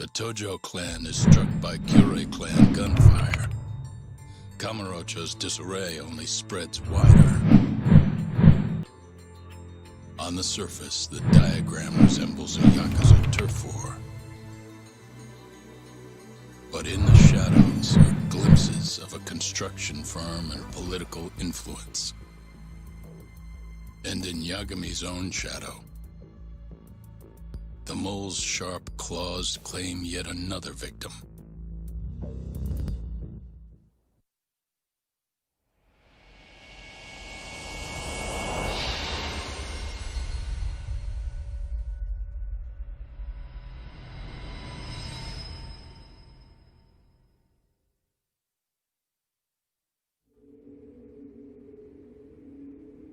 The Tojo clan is struck by Kyurei clan gunfire. Kamurocho's disarray only spreads wider. On the surface, the diagram resembles a Yakuza turf war. But in the shadows are glimpses of a construction firm and political influence. And in Yagami's own shadow, the mole's sharp claws claim yet another victim.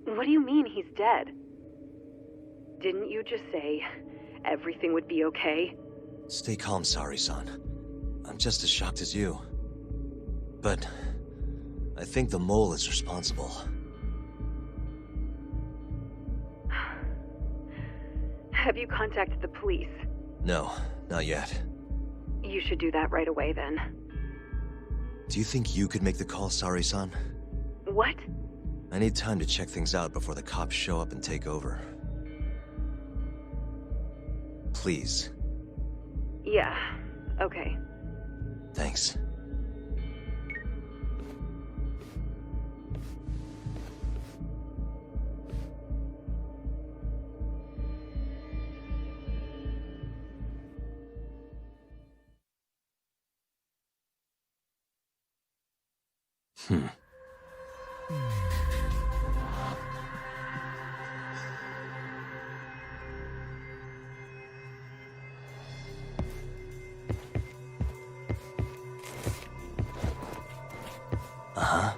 What do you mean he's dead? Didn't you just say everything would be okay? Stay calm, Sari-san. I'm just as shocked as you. But I think the mole is responsible. Have you contacted the police? No, not yet. You should do that right away then. Do you think you could make the call, Sari-san? What? I need time to check things out before the cops show up and take over. Please. Yeah, okay. Thanks. Uh-huh.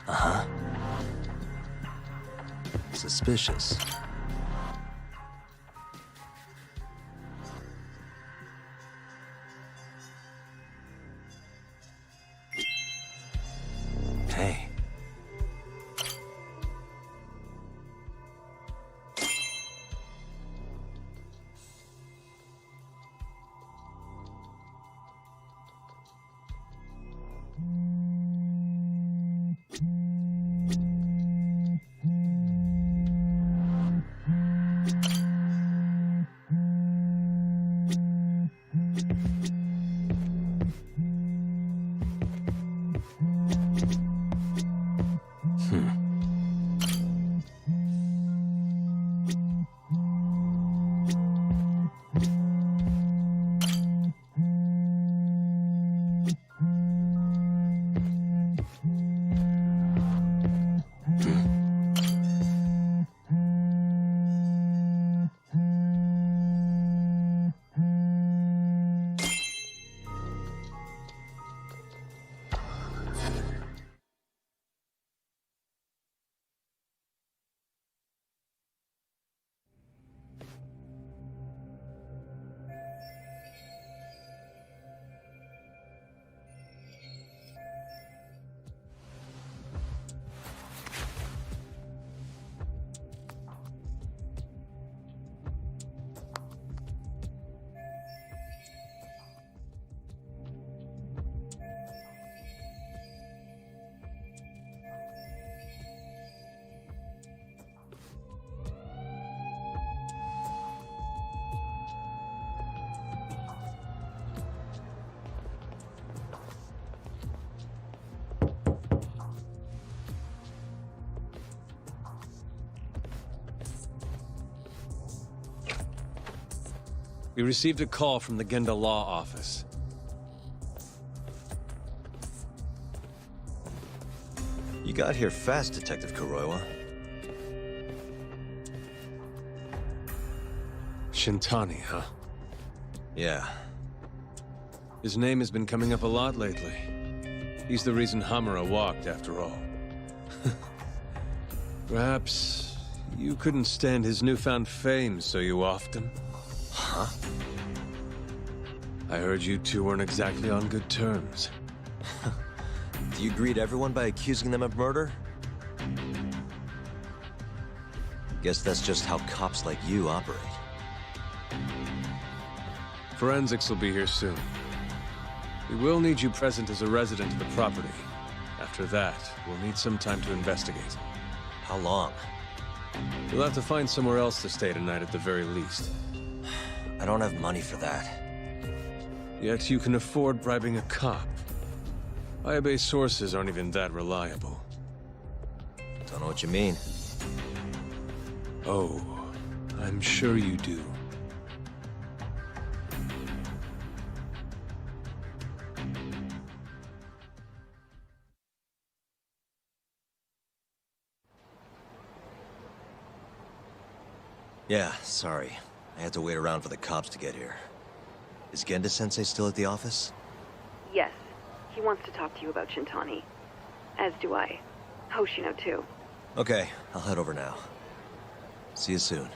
Uh-huh. Suspicious. Hey. We received a call from the Genda Law Office. You got here fast, Detective Kuroiwa. Shintani, huh? Yeah. His name has been coming up a lot lately. He's the reason Hamura walked, after all. Perhaps you couldn't stand his newfound fame, so you offed him? Huh? I heard you two weren't exactly on good terms. Do you greet everyone by accusing them of murder? Guess that's just how cops like you operate. Forensics will be here soon. We will need you present as a resident of the property. After that, we'll need some time to investigate. How long? You'll have to find somewhere else to stay tonight at the very least. I don't have money for that. Yet you can afford bribing a cop. Ayabe's sources aren't even that reliable. Don't know what you mean. Oh, I'm sure you do. Yeah, sorry. I had to wait around for the cops to get here. Is Genda-sensei still at the office? Yes. He wants to talk to you about Shintani. As do I. Hoshino, too. Okay, I'll head over now. See you soon.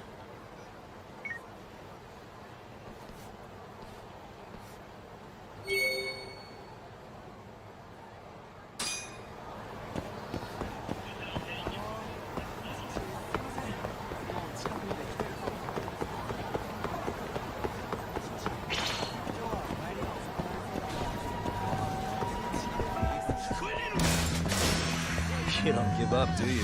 You don't give up, do you?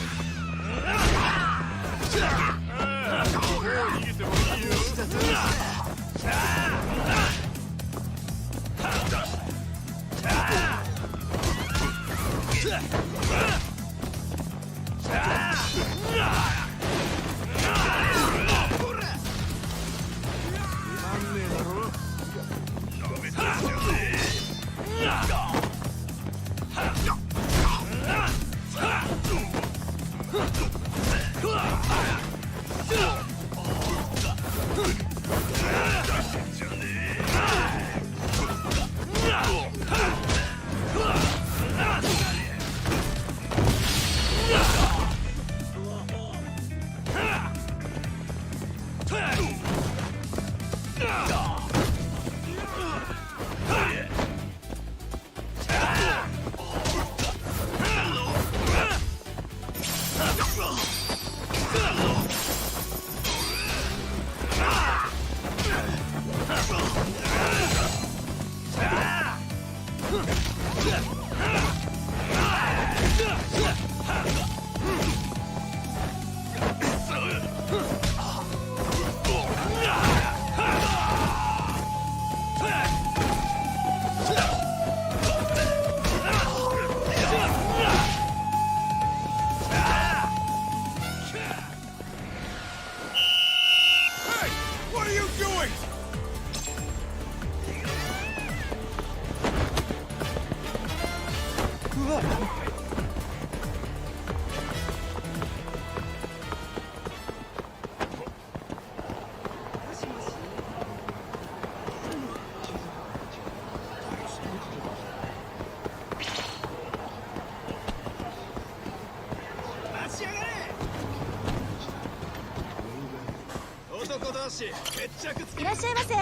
いらっしゃいませ。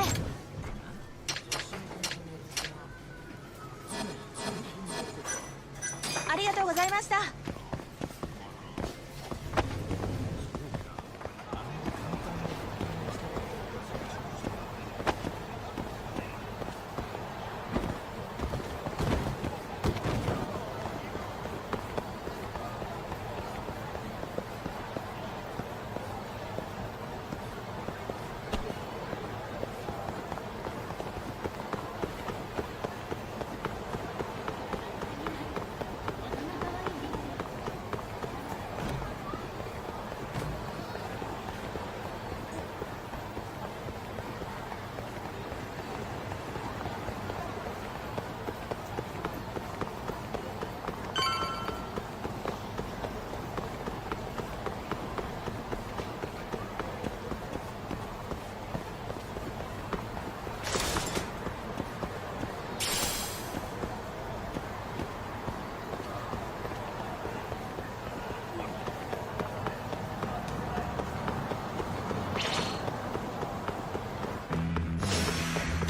ありがとうございました。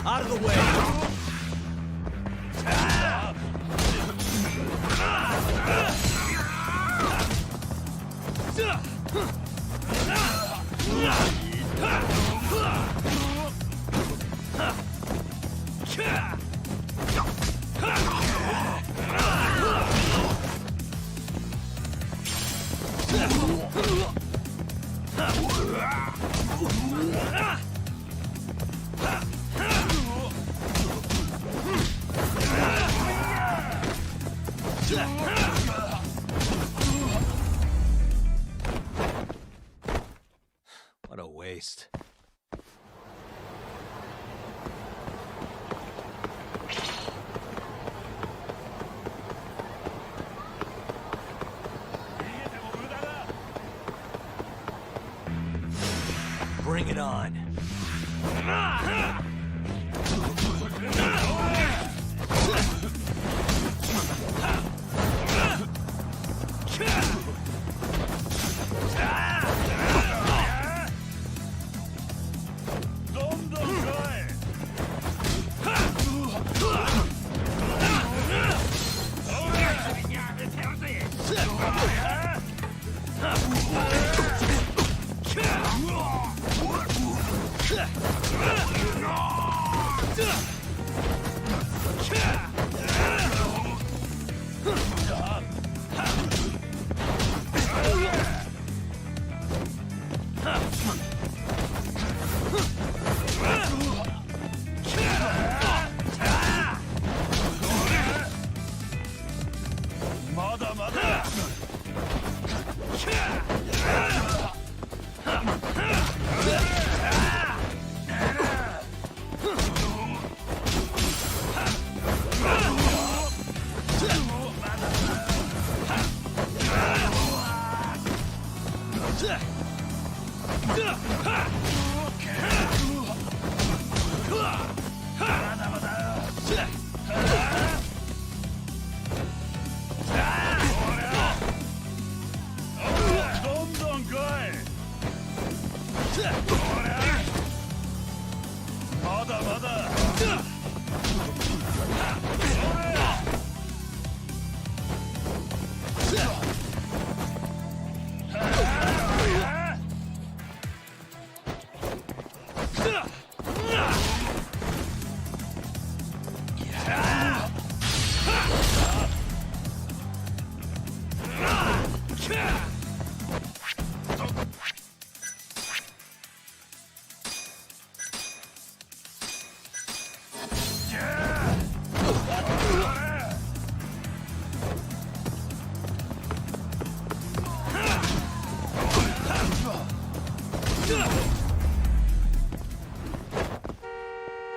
Out of the way! What a waste. Bring it on.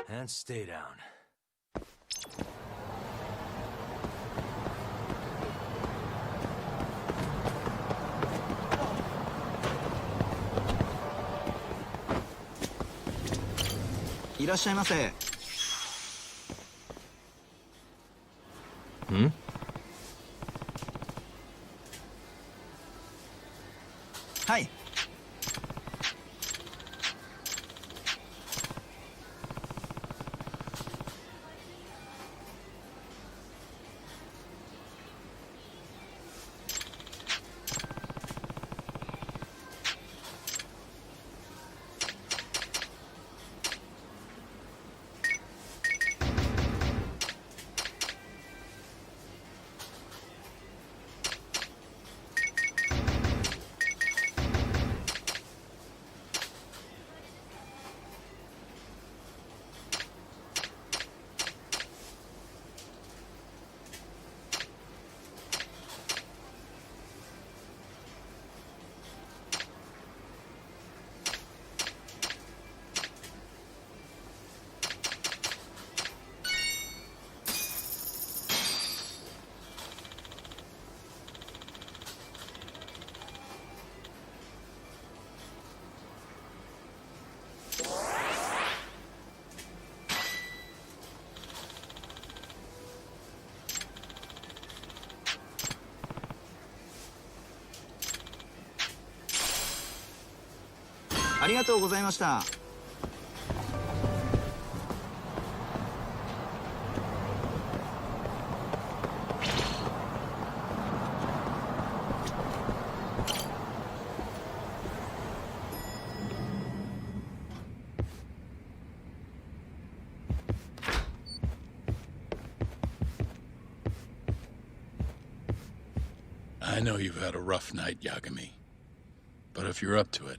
And stay down.いらっしゃいませ。ん？はい。ありがとうございました。I know you've had a rough night, Yagami. But if you're up to it,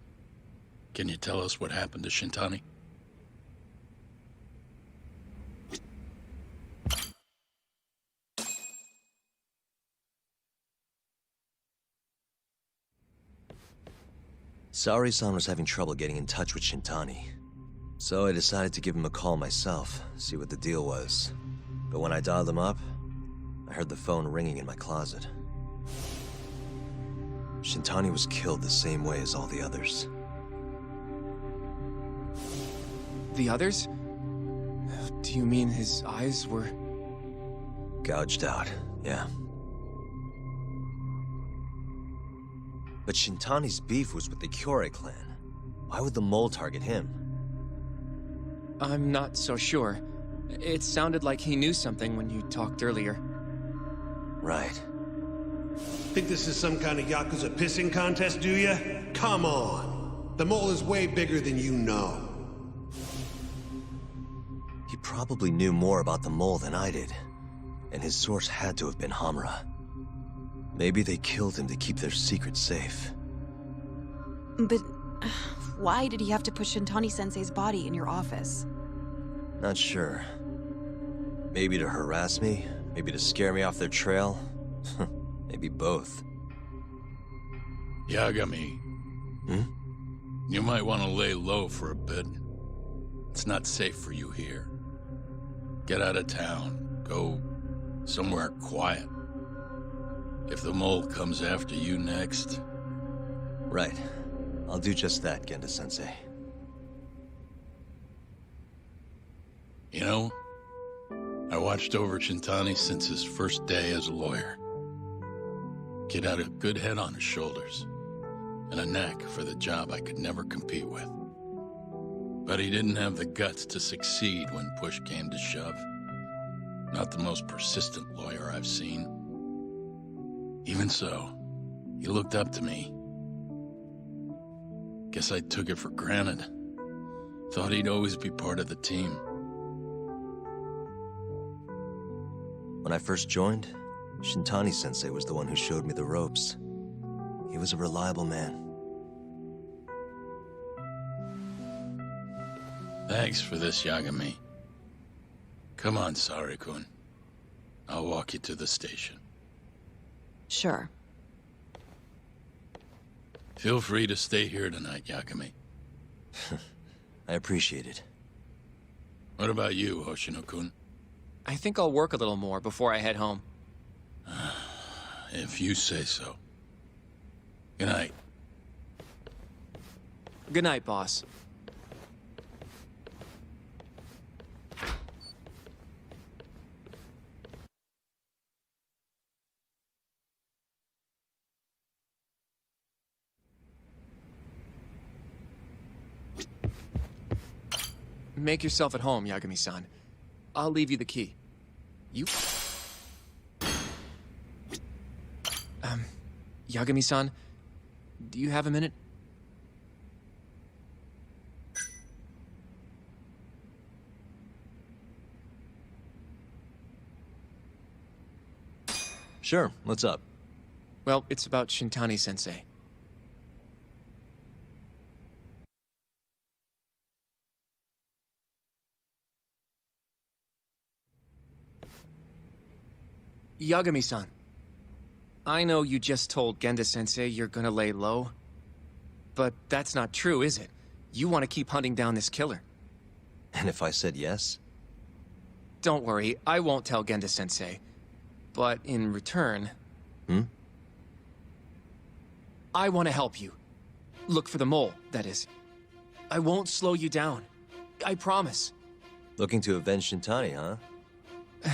can you tell us what happened to Shintani? Saori-san was having trouble getting in touch with Shintani. So I decided to give him a call myself, see what the deal was. But when I dialed him up, I heard the phone ringing in my closet. Shintani was killed the same way as all the others. The others? Do you mean his eyes were... Gouged out, yeah. But Shintani's beef was with the Kyorei clan. Why would the mole target him? I'm not so sure. It sounded like he knew something when you talked earlier. Right. Think this is some kind of Yakuza pissing contest, do ya? Come on! The mole is way bigger than you know. He probably knew more about the mole than I did. And his source had to have been Hamura. Maybe they killed him to keep their secret safe. But why did he have to put Shintani-sensei's body in your office? Not sure. Maybe to harass me, maybe to scare me off their trail. Maybe both. Yagami. Hmm? You might want to lay low for a bit. It's not safe for you here. Get out of town. Go somewhere quiet. If the mole comes after you next... Right. I'll do just that, Genda-sensei. You know, I watched over Shintani since his first day as a lawyer. Kid had a good head on his shoulders, and a knack for the job I could never compete with. But he didn't have the guts to succeed when push came to shove. Not the most persistent lawyer I've seen. Even so, he looked up to me. Guess I took it for granted. Thought he'd always be part of the team. When I first joined, Shintani-sensei was the one who showed me the ropes. He was a reliable man. Thanks for this, Yagami. Come on, Sari-kun. I'll walk you to the station. Sure. Feel free to stay here tonight, Yagami. I appreciate it. What about you, Hoshino-kun? I think I'll work a little more before I head home. If you say so. Good night. Good night, boss. Make yourself at home, Yagami-san. I'll leave you the key. You... Yagami-san, do you have a minute? Sure, what's up? Well, it's about Shintani-sensei. Yagami-san, I know you just told Genda-sensei you're gonna lay low, but that's not true, is it? You want to keep hunting down this killer. And if I said yes? Don't worry, I won't tell Genda-sensei. But in return... Hmm? I want to help you. Look for the mole, that is. I won't slow you down. I promise. Looking to avenge Shintani, huh?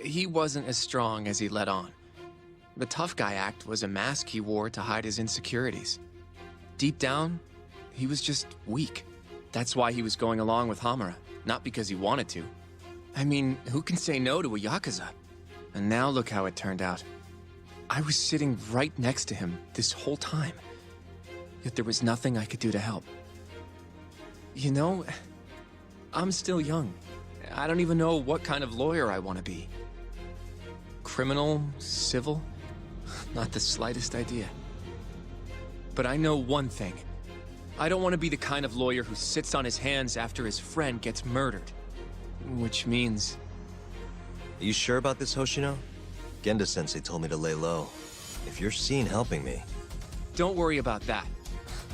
He wasn't as strong as he let on. The tough guy act was a mask he wore to hide his insecurities. Deep down, he was just weak. That's why he was going along with Hamura, not because he wanted to. I mean, who can say no to a Yakuza? And now look how it turned out. I was sitting right next to him this whole time. Yet there was nothing I could do to help. You know, I'm still young. I don't even know what kind of lawyer I want to be. Criminal? Civil? Not the slightest idea. But I know one thing. I don't want to be the kind of lawyer who sits on his hands after his friend gets murdered. Which means... Are you sure about this, Hoshino? Genda-sensei told me to lay low. If you're seen helping me... Don't worry about that.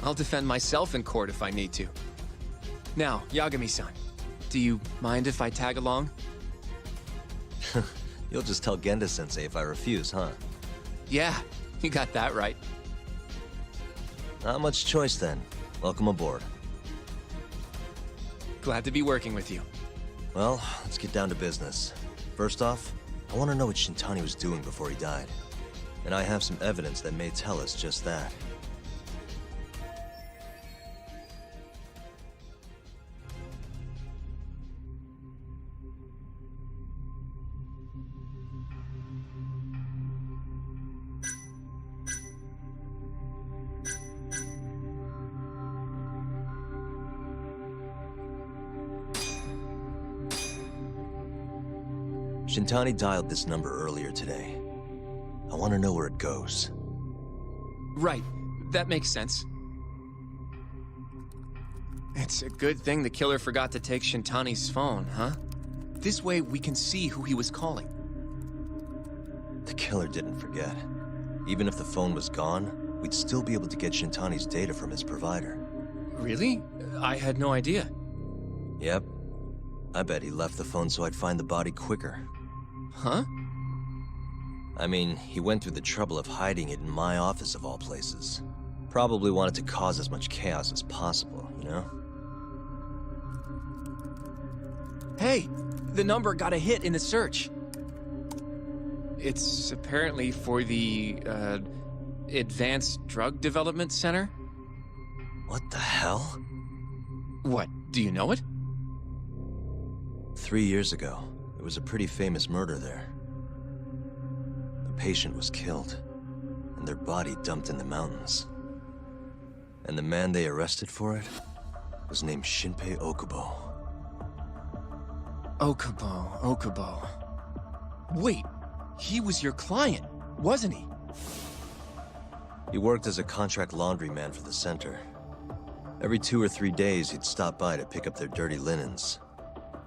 I'll defend myself in court if I need to. Now, Yagami-san, do you mind if I tag along? You'll just tell Genda-sensei if I refuse, huh? Yeah, you got that right. Not much choice then. Welcome aboard. Glad to be working with you. Well, let's get down to business. First off, I want to know what Shintani was doing before he died. And I have some evidence that may tell us just that. Shintani dialed this number earlier today. I want to know where it goes. Right, that makes sense. It's a good thing the killer forgot to take Shintani's phone, huh? This way we can see who he was calling. The killer didn't forget. Even if the phone was gone, we'd still be able to get Shintani's data from his provider. Really? I had no idea. Yep. I bet he left the phone so I'd find the body quicker. Huh? I mean, he went through the trouble of hiding it in my office of all places. Probably wanted to cause as much chaos as possible, you know? Hey, the number got a hit in the search. It's apparently for the, Advanced Drug Development Center? What the hell? What, do you know it? 3 years ago, there was a pretty famous murder there. A patient was killed, and their body dumped in the mountains. And the man they arrested for it was named Shinpei Okubo. Okubo. Wait, he was your client, wasn't he? He worked as a contract laundryman for the center. Every 2 or 3 days, he'd stop by to pick up their dirty linens.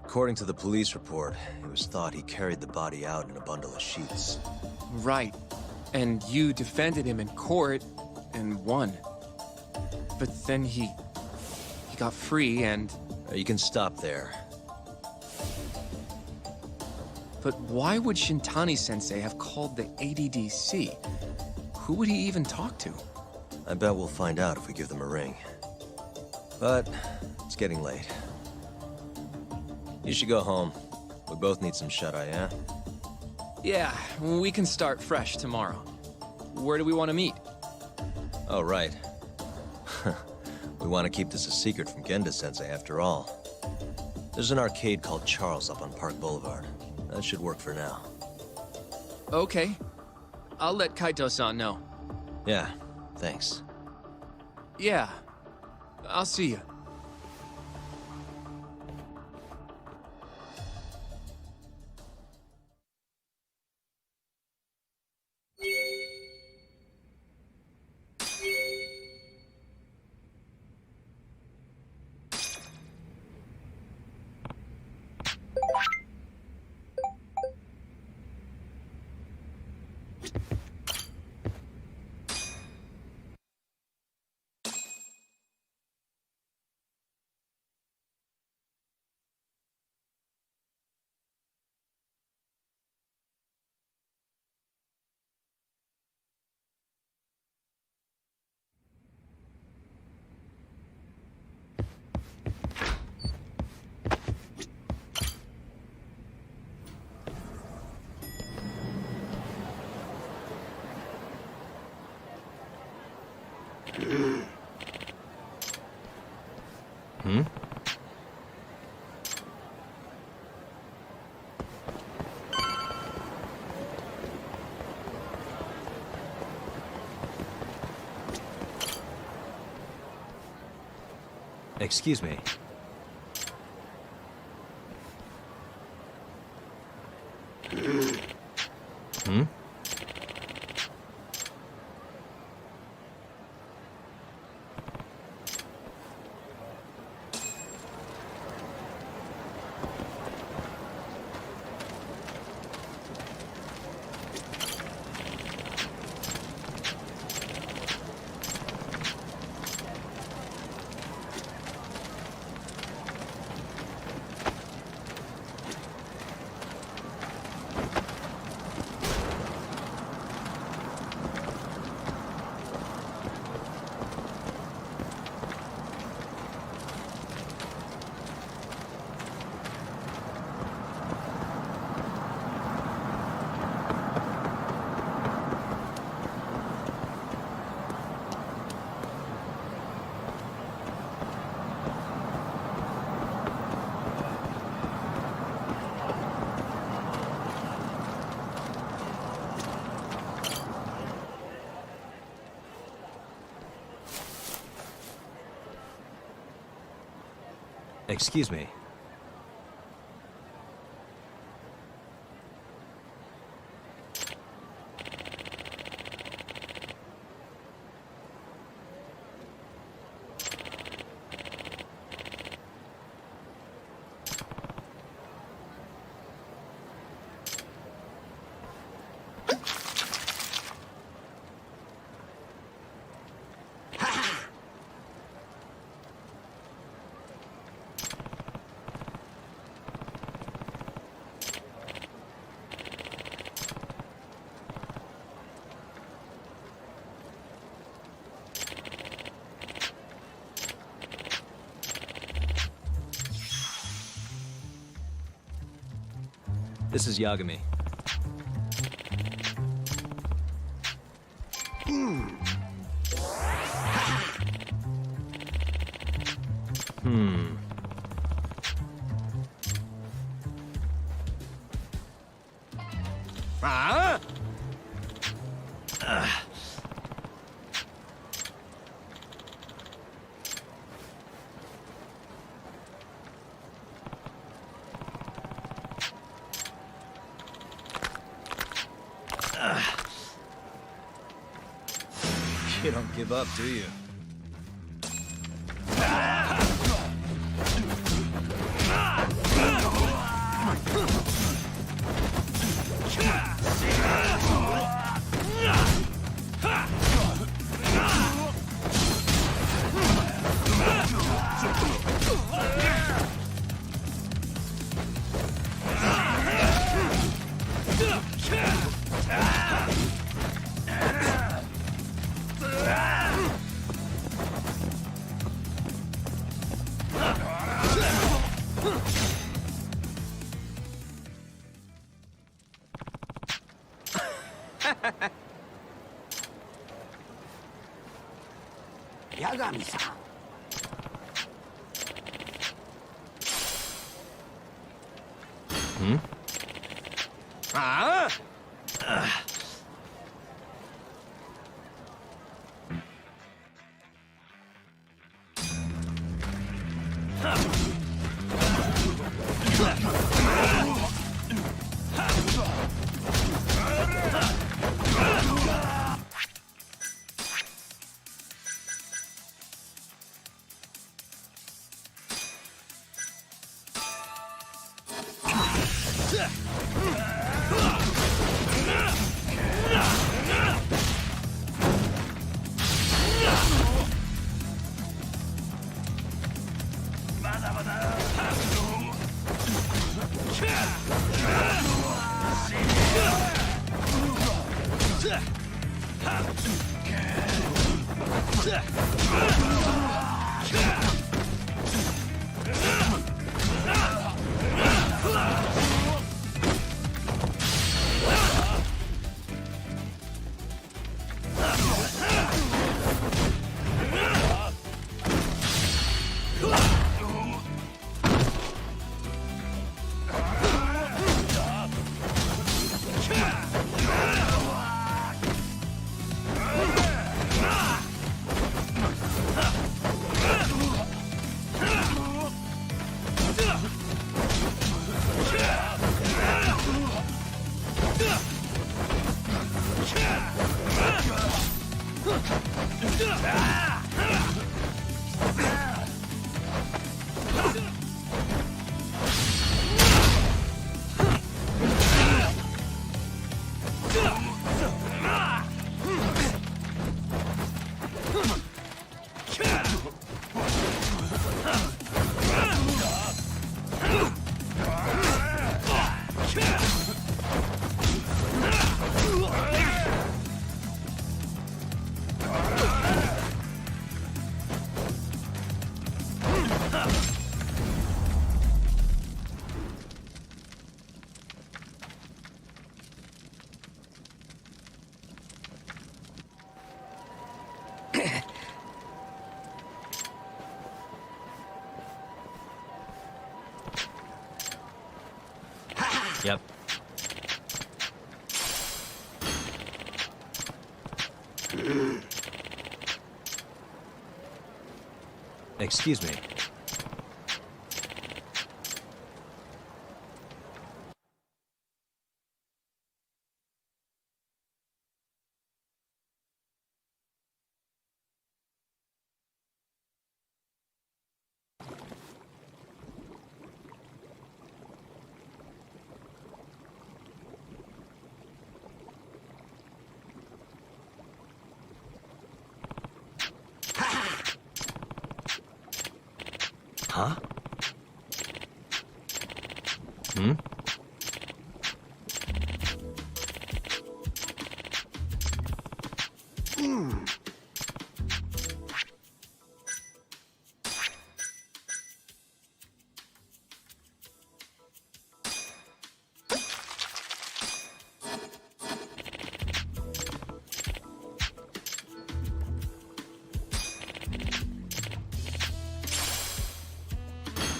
According to the police report, it was thought he carried the body out in a bundle of sheets. Right. And you defended him in court, and won. But then he got free and... You can stop there. But why would Shintani-sensei have called the ADDC? Who would he even talk to? I bet we'll find out if we give them a ring. But it's getting late. You should go home. We both need some shut-eye, yeah? Yeah, we can start fresh tomorrow. Where do we want to meet? Oh, right. We want to keep this a secret from Genda-sensei after all. There's an arcade called Charles up on Park Boulevard. That should work for now. Okay. I'll let Kaito-san know. Yeah, thanks. Yeah. I'll see you. Excuse me. Excuse me. This is Yagami. You don't give up, do you? Yagami-san. Yep. Excuse me. Huh? Hmm?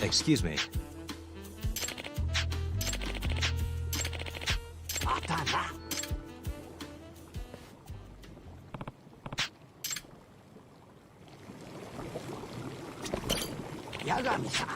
Excuse me. Yagami-san.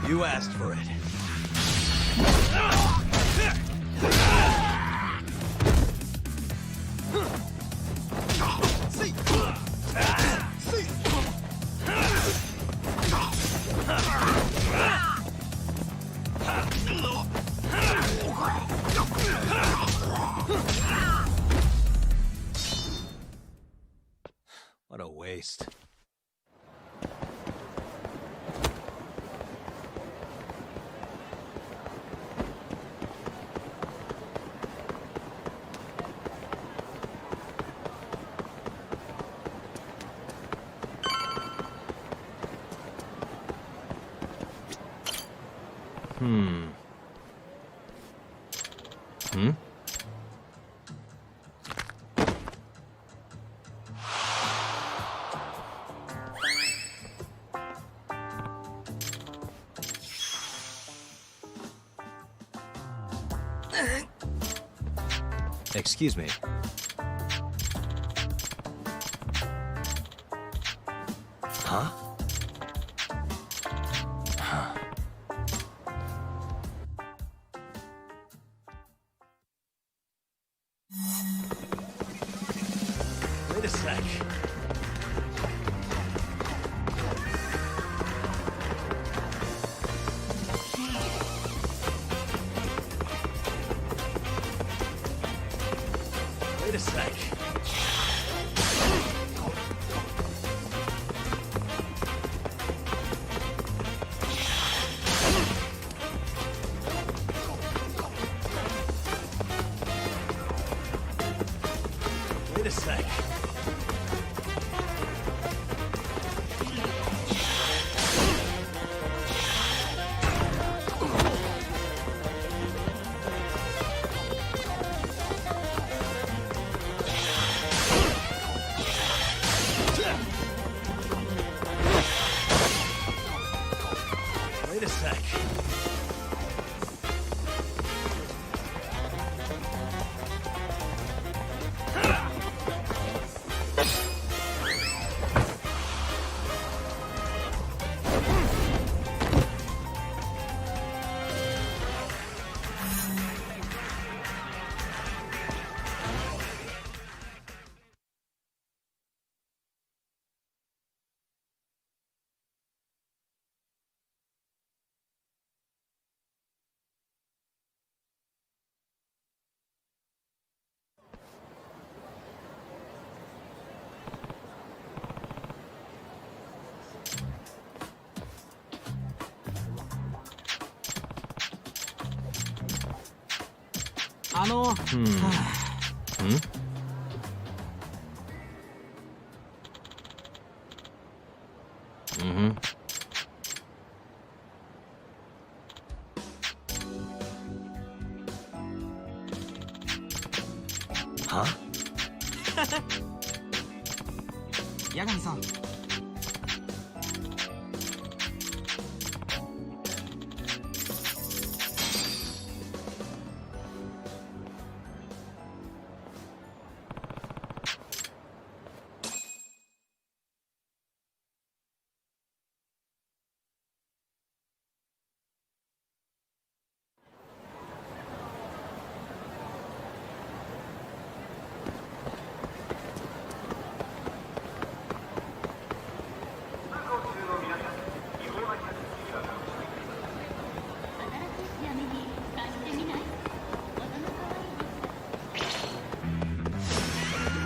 You asked for it. What a waste. Excuse me. Huh? Wait a sec. Wait a sec. Wait a sec. Wait a sec. Huh? 八神さん。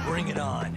Bring it on.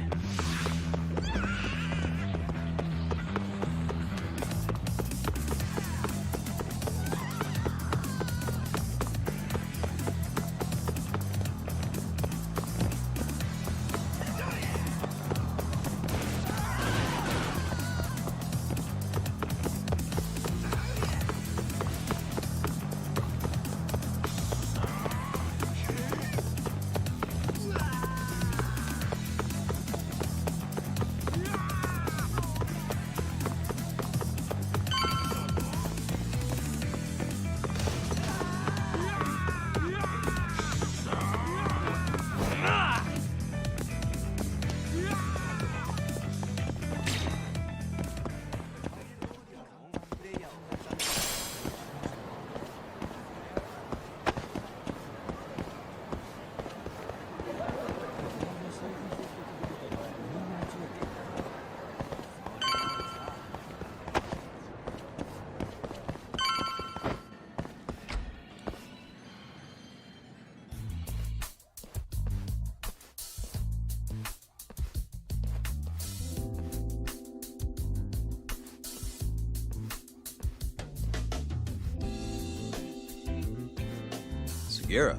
Sugira.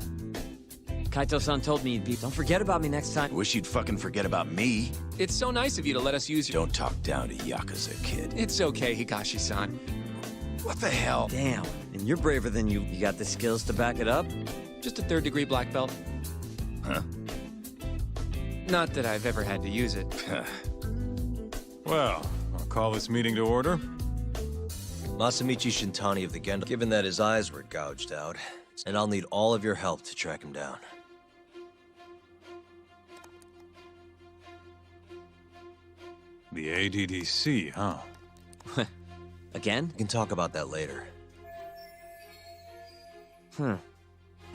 Kaito-san told me you'd be. Don't forget about me next time. Wish you'd fucking forget about me. It's so nice of you to let us use your... Don't talk down to Yakuza, kid. It's okay, Higashi-san. What the hell? Damn. And you're braver than you. You got the skills to back it up? Just a third-degree black belt. Huh? Not that I've ever had to use it. Well, I'll call this meeting to order. Masamichi Shintani of the Gendo, given that his eyes were gouged out, and I'll need all of your help to track him down. The ADDC, huh? Again? We can talk about that later. I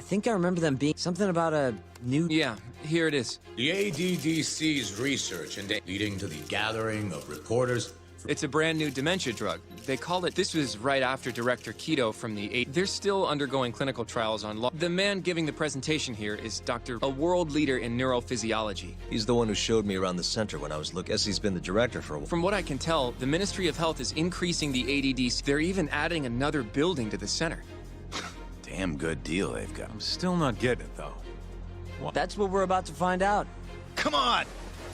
think I remember them being something about a new... Yeah, here it is. The ADDC's research leading to the gathering of reporters. It's a brand new dementia drug. They called it... This was right after Director Keto from the... They're still undergoing clinical trials on... The man giving the presentation here is a world leader in neurophysiology. He's the one who showed me around the center when I was looking. Guess he's been the director for a while. From what I can tell, the Ministry of Health is increasing the ADDC. They're even adding another building to the center. Damn good deal they've got. I'm still not getting it, though. That's what we're about to find out. Come on!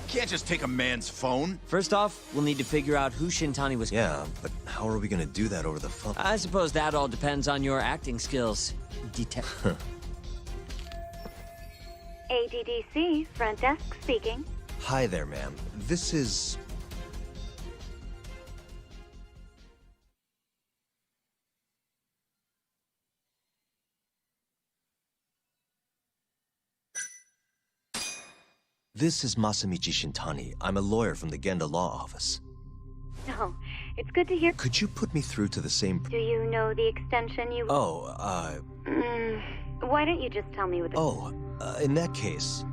Can't just take a man's phone. First off, we'll need to figure out who Shintani was... Yeah, but how are we gonna do that over the phone? I suppose that all depends on your acting skills. ADDC, front desk speaking. Hi there, ma'am. This is... This is Masamichi Shintani. I'm a lawyer from the Genda Law Office. No, it's good to hear. Could you put me through to the same... Do you know the extension you... Why don't you just tell me with the... in that case...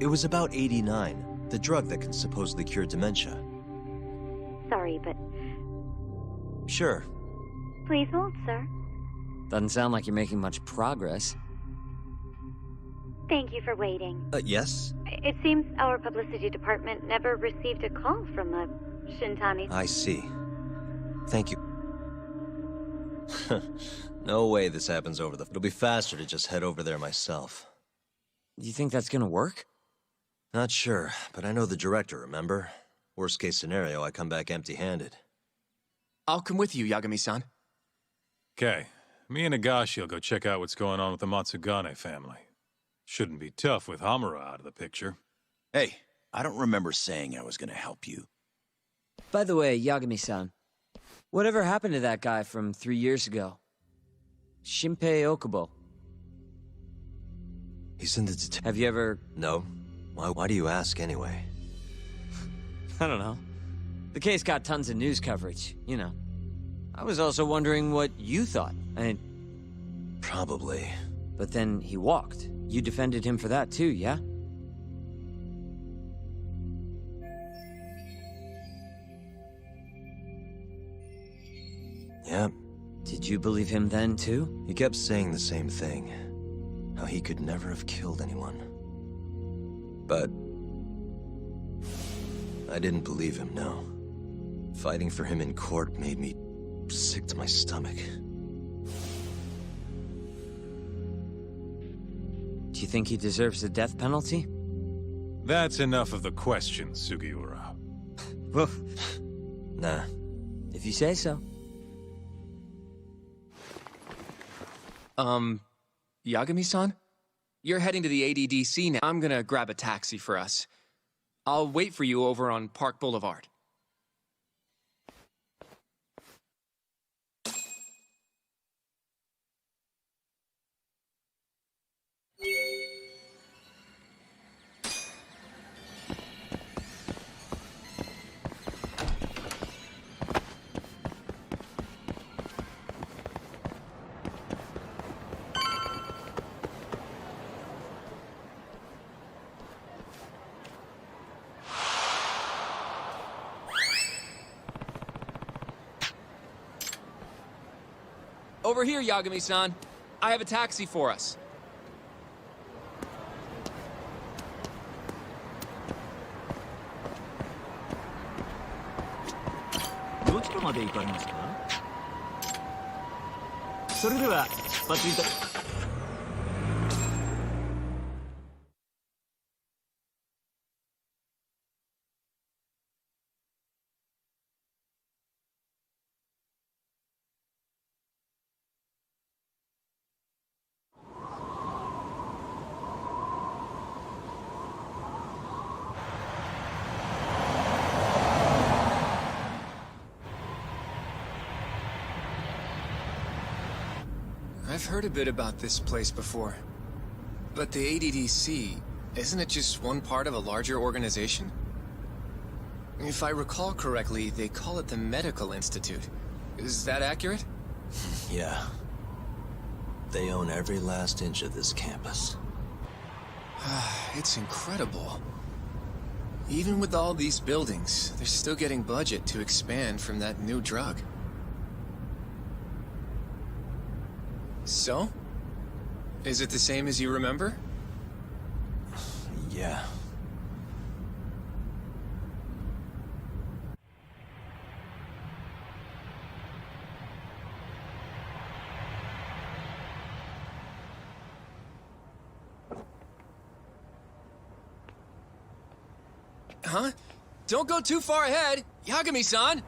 It was about 89, the drug that can supposedly cure dementia. Sorry, but... Sure. Please hold, sir. Doesn't sound like you're making much progress. Thank you for waiting. Yes? It seems our publicity department never received a call from a Shintani. I see. Thank you. No way this happens over the... It'll be faster to just head over there myself. You think that's gonna work? Not sure, but I know the director, remember? Worst case scenario, I come back empty-handed. I'll come with you, Yagami-san. Okay, me and Nagashi will go check out what's going on with the Matsugane family. Shouldn't be tough with Hamura out of the picture. Hey, I don't remember saying I was gonna help you. By the way, Yagami-san, whatever happened to that guy from 3 years ago? Shinpei Okubo. He's in the detention. Have you ever... No. Why do you ask anyway? I don't know. The case got tons of news coverage, you know. I was also wondering what you thought. Probably. But then he walked. You defended him for that too, yeah? Yeah. Did you believe him then too? He kept saying the same thing. How he could never have killed anyone. But... I didn't believe him, no. Fighting for him in court made me sick to my stomach. Do you think he deserves the death penalty? That's enough of the questions, Sugiura. Nah. If you say so. Yagami-san? You're heading to the ADDC now. I'm gonna grab a taxi for us. I'll wait for you over on Park Boulevard. Over here, Yagami-san. I have a taxi for us. I've heard a bit about this place before, but the ADDC, Isn't it just one part of a larger organization? If I recall correctly, they call it the Medical Institute. Is that accurate? Yeah. They own every last inch of this campus. It's incredible. Even with all these buildings, they're still getting budget to expand from that new drug. So? Is it the same as you remember? Yeah. Huh? Don't go too far ahead, Yagami-san!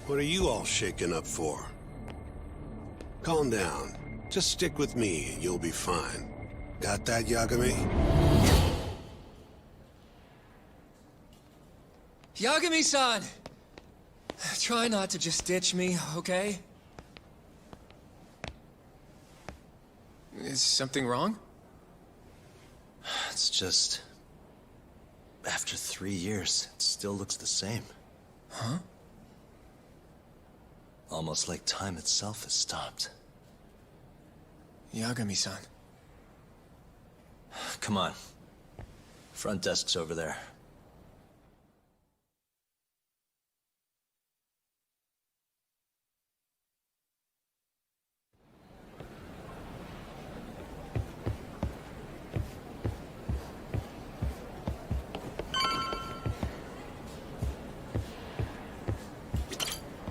What are you all shaken up for? Calm down. Just stick with me and you'll be fine. Got that, Yagami? Yagami-san! Try not to just ditch me, okay? Is something wrong? It's just... After 3 years, it still looks the same. Huh? Almost like time itself has stopped. Yagami-san. Come on. Front desk's over there.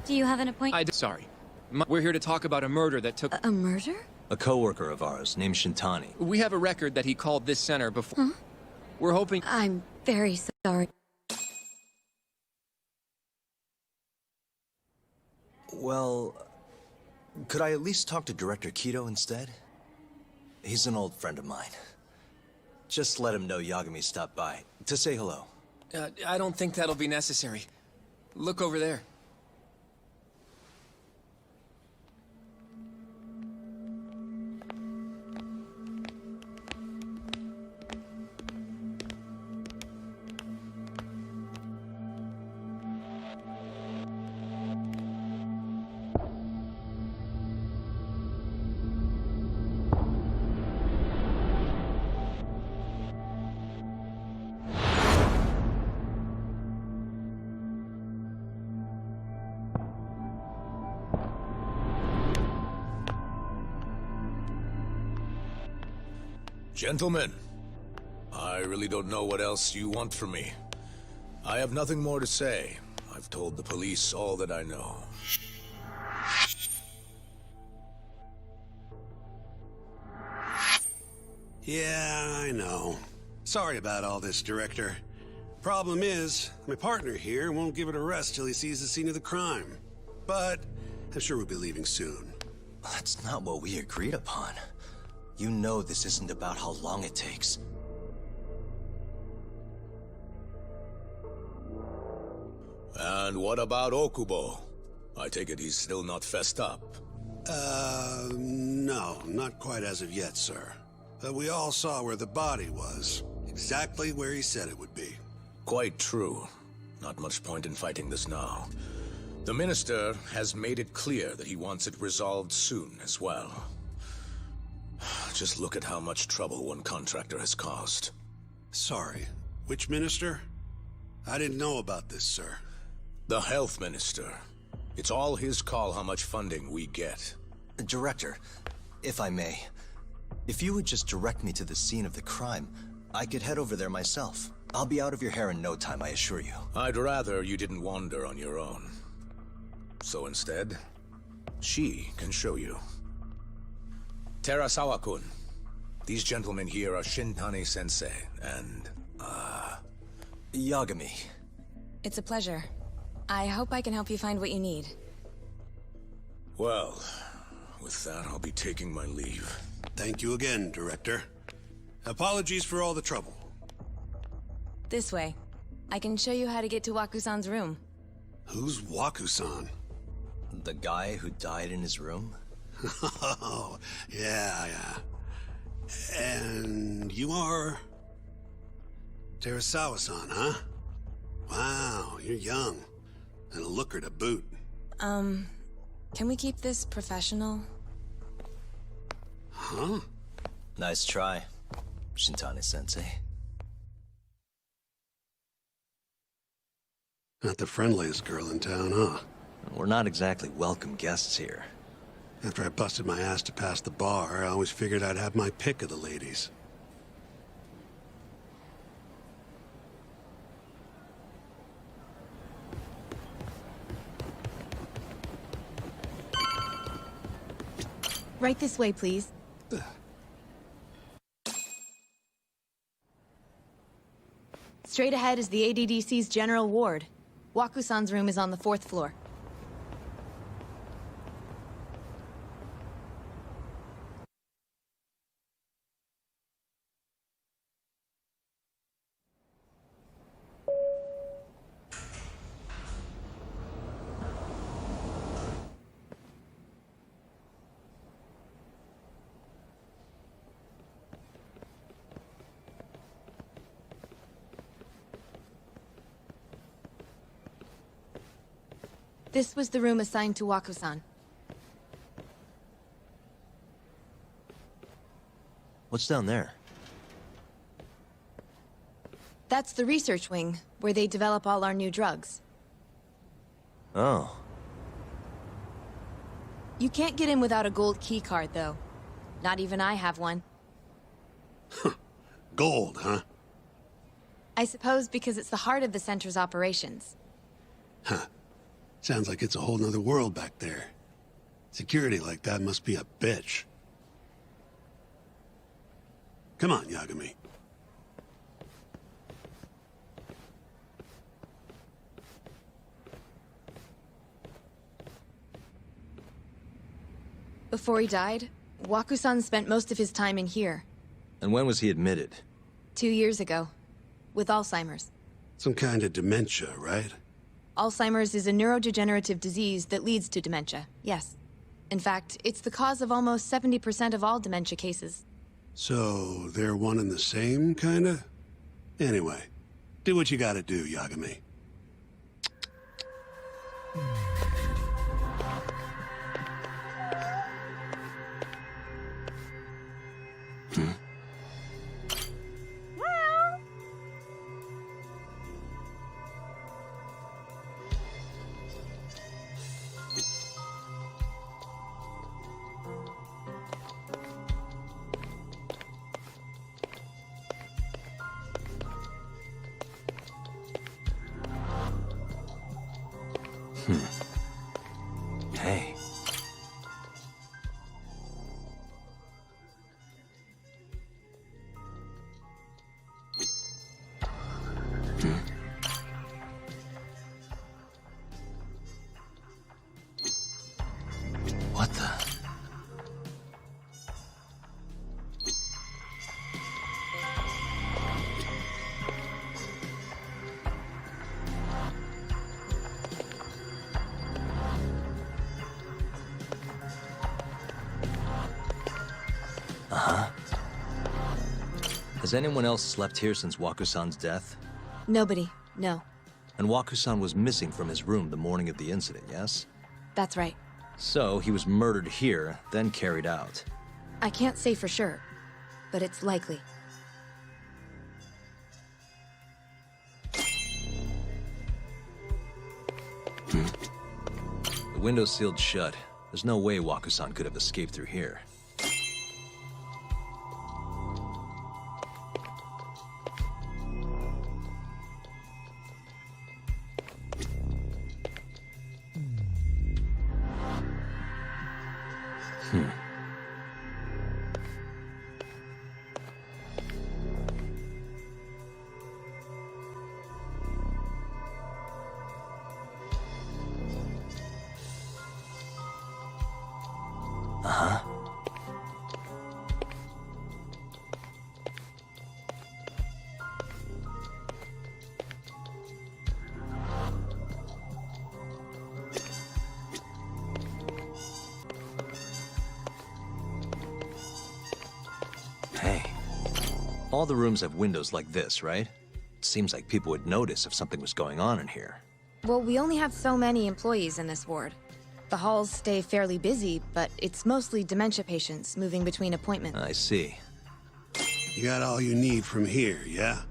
Do you have an appointment? Sorry. We're here to talk about a murder that took... A murder? A coworker of ours named Shintani. We have a record that he called this center before. Huh? We're hoping... I'm very sorry. Well, could I at least talk to Director Kido instead? He's an old friend of mine. Just let him know Yagami stopped by, to say hello. I don't think that'll be necessary. Look over there. Gentlemen, I really don't know what else you want from me. I have nothing more to say. I've told the police all that I know. Yeah, I know. Sorry about all this, Director. Problem is, my partner here won't give it a rest till he sees the scene of the crime. But I'm sure we'll be leaving soon. That's not what we agreed upon. You know this isn't about how long it takes. And what about Okubo? I take it he's still not fessed up. No, not quite as of yet, sir. But we all saw where the body was. Exactly where he said it would be. Quite true. Not much point in fighting this now. The Minister has made it clear that he wants it resolved soon as well. Just look at how much trouble one contractor has caused. Sorry, which minister? I didn't know about this, sir. The Health Minister. It's all his call how much funding we get. Director, if I may, if you would just direct me to the scene of the crime, I could head over there myself. I'll be out of your hair in no time, I assure you. I'd rather you didn't wander on your own. So instead, she can show you. Terasawa-kun, these gentlemen here are Shintani-sensei and, Yagami. It's a pleasure. I hope I can help you find what you need. Well, with that, I'll be taking my leave. Thank you again, Director. Apologies for all the trouble. This way. I can show you how to get to Waku-san's room. Who's Waku-san? The guy who died in his room? Oh, yeah. And you are... Terasawa-san, huh? Wow, you're young. And a looker to boot. Can we keep this professional? Huh? Nice try, Shintani-sensei. Not the friendliest girl in town, huh? We're not exactly welcome guests here. After I busted my ass to pass the bar, I always figured I'd have my pick of the ladies. Right this way, please. Straight ahead is the ADDC's general ward. Waku-san's room is on the 4th floor. This was the room assigned to Waku-san. What's down there? That's the research wing, where they develop all our new drugs. Oh. You can't get in without a gold key card, though. Not even I have one. Gold, huh? I suppose because it's the heart of the center's operations. Huh. Sounds like it's a whole nother world back there. Security like that must be a bitch. Come on, Yagami. Before he died, Waku-san spent most of his time in here. And when was he admitted? 2 years ago, with Alzheimer's. Some kind of dementia, right? Alzheimer's is a neurodegenerative disease that leads to dementia, yes. In fact, it's the cause of almost 70% of all dementia cases. So, they're one and the same, kinda? Anyway, do what you gotta do, Yagami. Hey. What the? Has anyone else slept here since Waku-san's death? Nobody, no. And Waku-san was missing from his room the morning of the incident, yes? That's right. So he was murdered here, then carried out. I can't say for sure, but it's likely. The window's sealed shut. There's no way Waku-san could have escaped through here. All the rooms have windows like this, right? It seems like people would notice if something was going on in here. Well, we only have so many employees in this ward. The halls stay fairly busy, but it's mostly dementia patients moving between appointments. I see. You got all you need from here, yeah?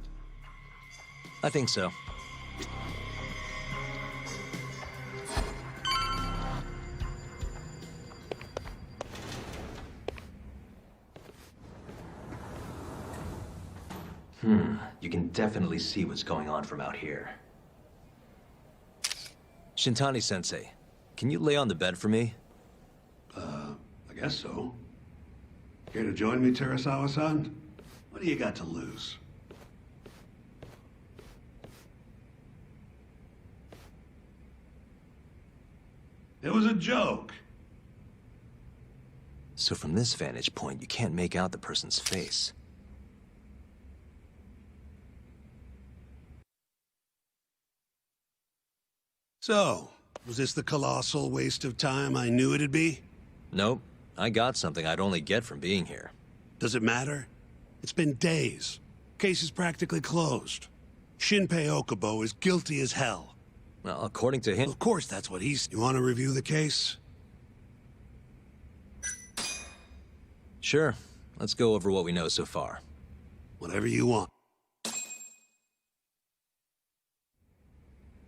I think so. You can definitely see what's going on from out here. Shintani-sensei, can you lay on the bed for me? I guess so. Care to join me, Terasawa-san? What do you got to lose? It was a joke. So from this vantage point, you can't make out the person's face. So, was this the colossal waste of time I knew it'd be? Nope. I got something I'd only get from being here. Does it matter? It's been days. Case is practically closed. Shinpei Okubo is guilty as hell. Well, according to him... Of course that's what he's... You want to review the case? Sure. Let's go over what we know so far. Whatever you want.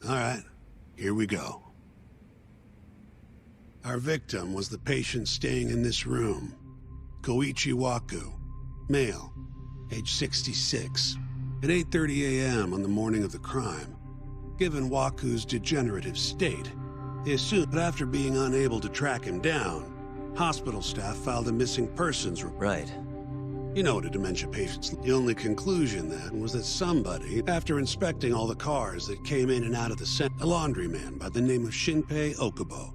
All right. Here we go. Our victim was the patient staying in this room. Koichi Waku, male, age 66. At 8:30 a.m. on the morning of the crime, given Waku's degenerative state, they assumed that after being unable to track him down, hospital staff filed a missing persons report. Right. You know what a dementia patient's... The only conclusion then was that somebody, after inspecting all the cars that came in and out of the center, a laundryman by the name of Shinpei Okubo.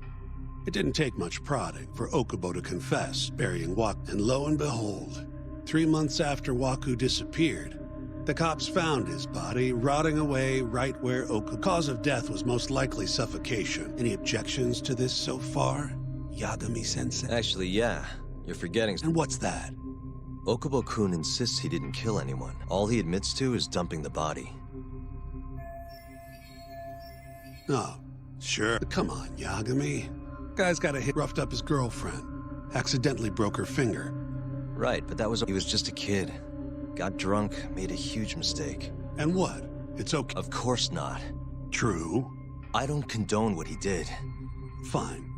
It didn't take much prodding for Okubo to confess burying Waku, and lo and behold, 3 months after Waku disappeared, the cops found his body rotting away right where Okubo... Cause of death was most likely suffocation. Any objections to this so far, Yagami-sensei? Actually, yeah. You're forgetting... And what's that? Okubo-kun insists he didn't kill anyone. All he admits to is dumping the body. Oh, sure. Come on, Yagami. Guy's got a hit, roughed up his girlfriend. Accidentally broke her finger. Right, but that was... He was just a kid. Got drunk, made a huge mistake. And what? It's okay. Of course not. True. I don't condone what he did. Fine.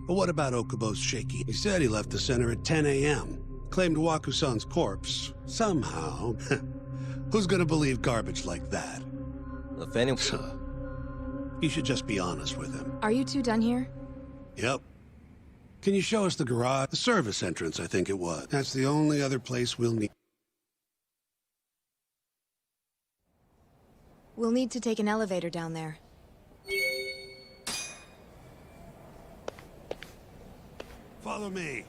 But what about Okubo's shaky? He said he left the center at 10 a.m. Claimed Waku-san's corpse. Somehow. Who's gonna believe garbage like that? If anyone... You should just be honest with him. Are you two done here? Yep. Can you show us the garage? The service entrance, I think it was. That's the only other place we'll need. We'll need to take an elevator down there. Follow me.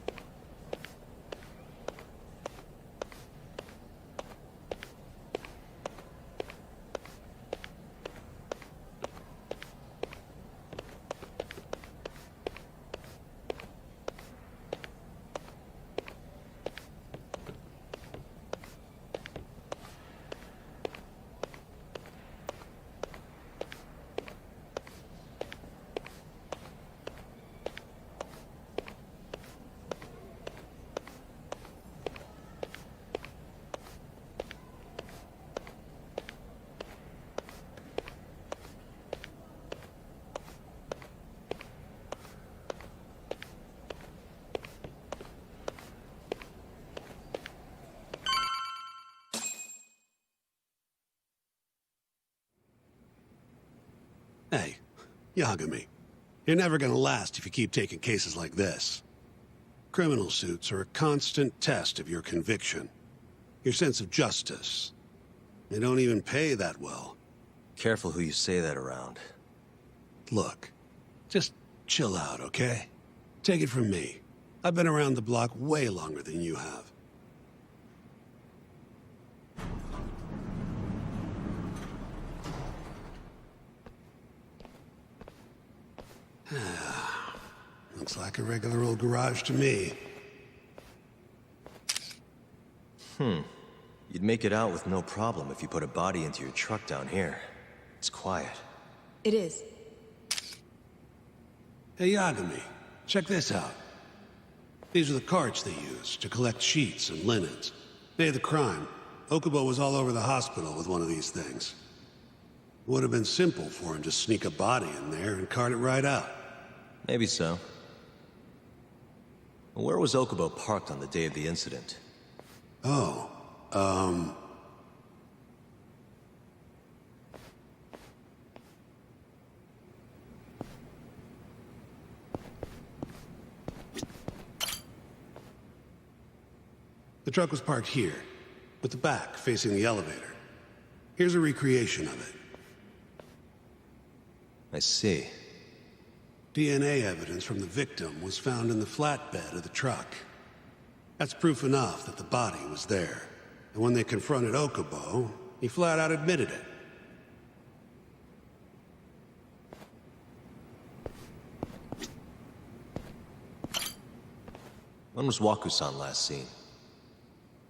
Hey, Yagami, you're never gonna last if you keep taking cases like this. Criminal suits are a constant test of your conviction, your sense of justice. They don't even pay that well. Careful who you say that around. Look, just chill out, okay? Take it from me. I've been around the block way longer than you have. Looks like a regular old garage to me. You'd make it out with no problem if you put a body into your truck down here. It's quiet. It is. Hey, Yagami, check this out. These are the carts they use to collect sheets and linens. Day of the crime, Okubo was all over the hospital with one of these things. Would have been simple for him to sneak a body in there and cart it right out. Maybe so. Where was Okubo parked on the day of the incident? Oh, the truck was parked here, with the back facing the elevator. Here's a recreation of it. I see. DNA evidence from the victim was found in the flatbed of the truck. That's proof enough that the body was there. And when they confronted Okubo, he flat out admitted it. When was Waku-san last seen?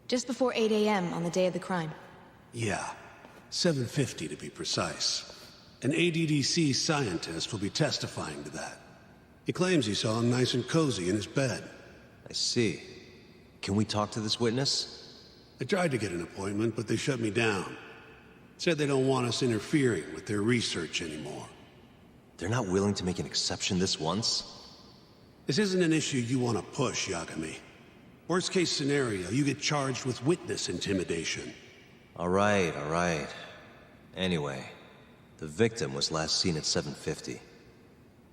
Just before 8 a.m. on the day of the crime. Yeah, 7:50 to be precise. An ADDC scientist will be testifying to that. He claims he saw him nice and cozy in his bed. I see. Can we talk to this witness? I tried to get an appointment, but they shut me down. Said they don't want us interfering with their research anymore. They're not willing to make an exception this once? This isn't an issue you want to push, Yagami. Worst case scenario, you get charged with witness intimidation. All right. Anyway, the victim was last seen at 7:50.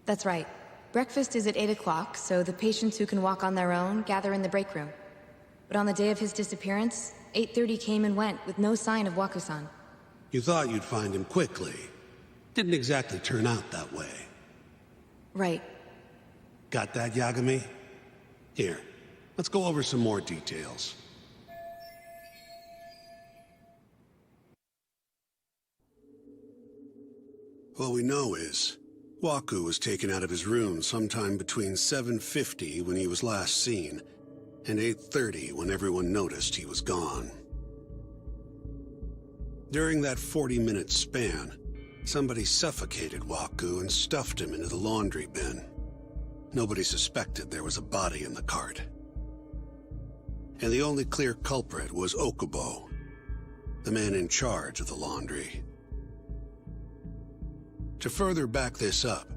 That's right. Breakfast is at 8 o'clock, so the patients who can walk on their own gather in the break room. But on the day of his disappearance, 8:30 came and went with no sign of Waku-san. You thought you'd find him quickly. Didn't exactly turn out that way. Right. Got that, Yagami? Here, let's go over some more details. What we know is, Waku was taken out of his room sometime between 7:50 when he was last seen, and 8:30 when everyone noticed he was gone. During that 40-minute span, somebody suffocated Waku and stuffed him into the laundry bin. Nobody suspected there was a body in the cart. And the only clear culprit was Okubo, the man in charge of the laundry. To further back this up,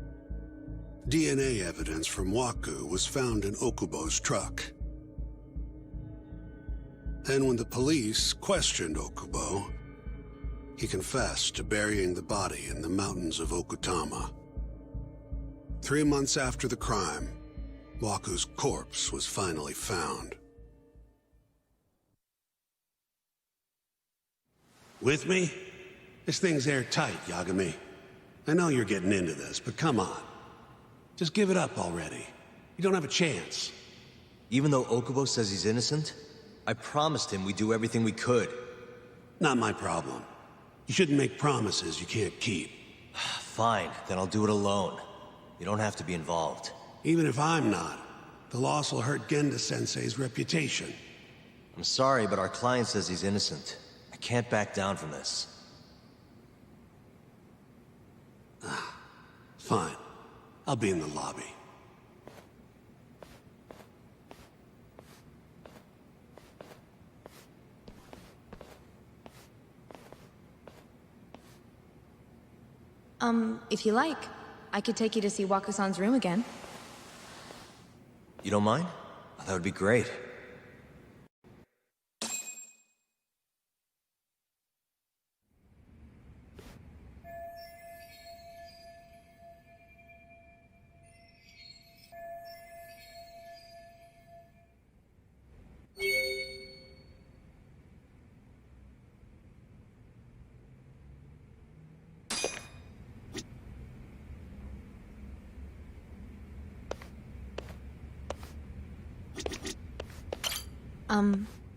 DNA evidence from Waku was found in Okubo's truck. And when the police questioned Okubo, he confessed to burying the body in the mountains of Okutama. 3 months after the crime, Waku's corpse was finally found. With me? This thing's airtight, Yagami. I know you're getting into this, but come on. Just give it up already. You don't have a chance. Even though Okubo says he's innocent, I promised him we'd do everything we could. Not my problem. You shouldn't make promises you can't keep. Fine, then I'll do it alone. You don't have to be involved. Even if I'm not, the loss will hurt Genda-sensei's reputation. I'm sorry, but our client says he's innocent. I can't back down from this. Fine. I'll be in the lobby. If you like, I could take you to see Waku-san's room again. You don't mind? That would be great.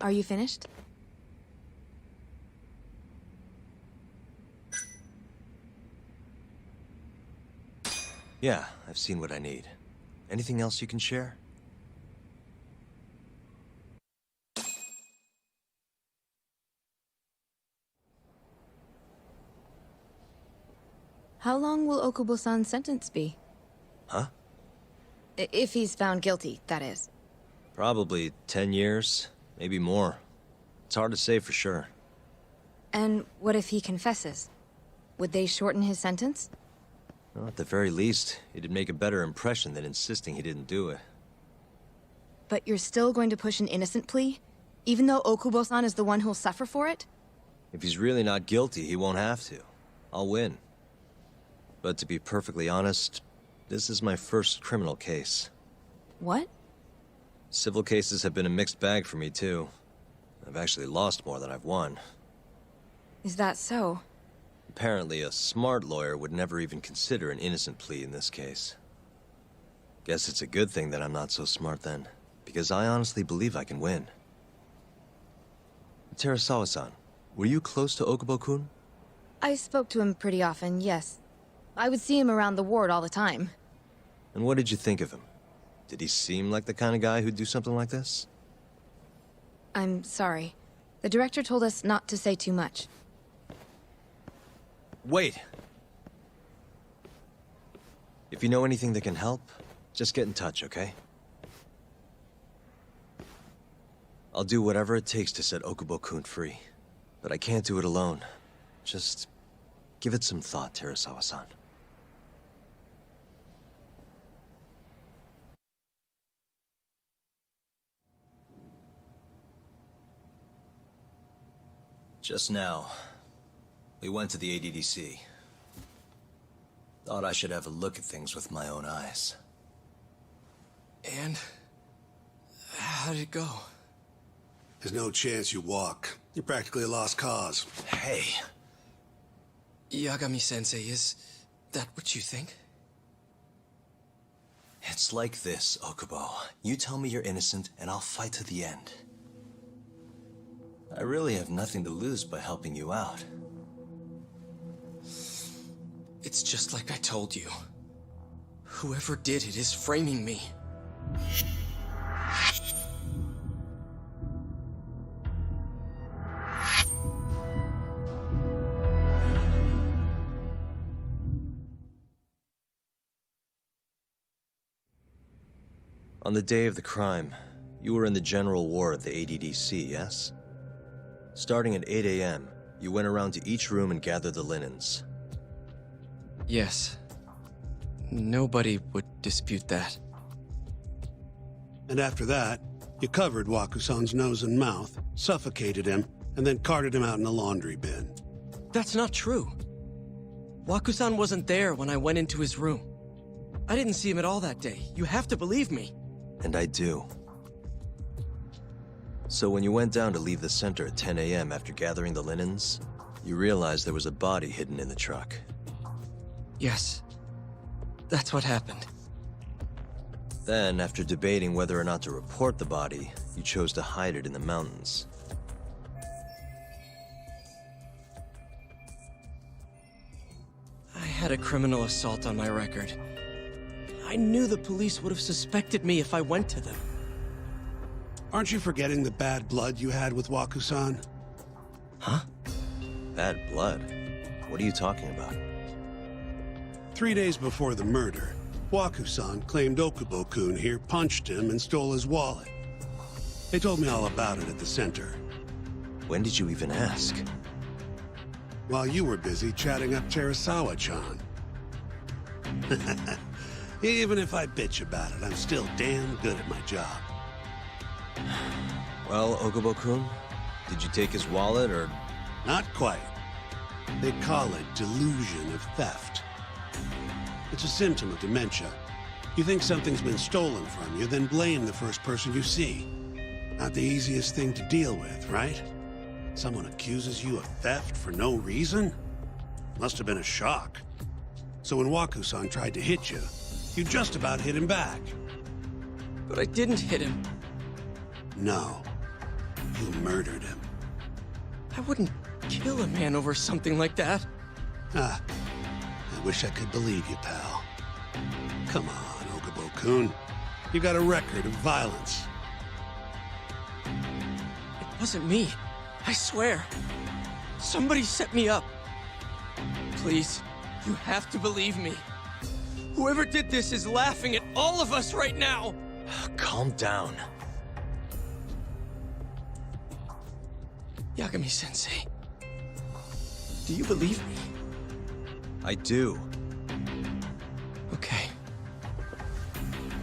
Are you finished? Yeah, I've seen what I need. Anything else you can share? How long will Okubo-san's sentence be? Huh? If he's found guilty, that is. Probably 10 years, maybe more. It's hard to say for sure. And what if he confesses? Would they shorten his sentence? Well, at the very least, it'd make a better impression than insisting he didn't do it. But you're still going to push an innocent plea? Even though Okubo-san is the one who'll suffer for it? If he's really not guilty, he won't have to. I'll win. But to be perfectly honest, this is my first criminal case. What? Civil cases have been a mixed bag for me, too. I've actually lost more than I've won. Is that so? Apparently, a smart lawyer would never even consider an innocent plea in this case. Guess it's a good thing that I'm not so smart then, because I honestly believe I can win. Terasawa-san, were you close to Okubo-kun? I spoke to him pretty often, yes. I would see him around the ward all the time. And what did you think of him? Did he seem like the kind of guy who'd do something like this? I'm sorry. The director told us not to say too much. Wait! If you know anything that can help, just get in touch, okay? I'll do whatever it takes to set Okubo-kun free. But I can't do it alone. Just give it some thought, Terasawa-san. Just now, we went to the ADDC. Thought I should have a look at things with my own eyes. And how did it go? There's no chance you walk. You're practically a lost cause. Hey. Yagami-sensei, is that what you think? It's like this, Okubo. You tell me you're innocent, and I'll fight to the end. I really have nothing to lose by helping you out. It's just like I told you. Whoever did it is framing me. On the day of the crime, you were in the general ward of the ADDC, yes? Starting at 8 a.m., you went around to each room and gathered the linens. Yes. Nobody would dispute that. And after that, you covered Waku-san's nose and mouth, suffocated him, and then carted him out in a laundry bin. That's not true. Waku-san wasn't there when I went into his room. I didn't see him at all that day. You have to believe me. And I do. So when you went down to leave the center at 10 a.m. after gathering the linens, you realized there was a body hidden in the truck. Yes. That's what happened. Then, after debating whether or not to report the body, you chose to hide it in the mountains. I had a criminal assault on my record. I knew the police would have suspected me if I went to them. Aren't you forgetting the bad blood you had with Waku-san? Huh? Bad blood? What are you talking about? 3 days before the murder, Waku-san claimed Okubo-kun here punched him and stole his wallet. They told me all about it at the center. When did you even ask? While you were busy chatting up Terasawa-chan. Even if I bitch about it, I'm still damn good at my job. Well, Okubo-kun, did you take his wallet, or...? Not quite. They call it delusion of theft. It's a symptom of dementia. You think something's been stolen from you, then blame the first person you see. Not the easiest thing to deal with, right? Someone accuses you of theft for no reason? Must have been a shock. So when Waku-san tried to hit you, you just about hit him back. But I didn't hit him. No. You murdered him. I wouldn't kill a man over something like that. Ah, I wish I could believe you, pal. Come on, Okubo-kun. You got a record of violence. It wasn't me. I swear. Somebody set me up. Please, You have to believe me. Whoever did this is laughing at all of us right now. Calm down. Yagami-sensei, do you believe me? I do. Okay.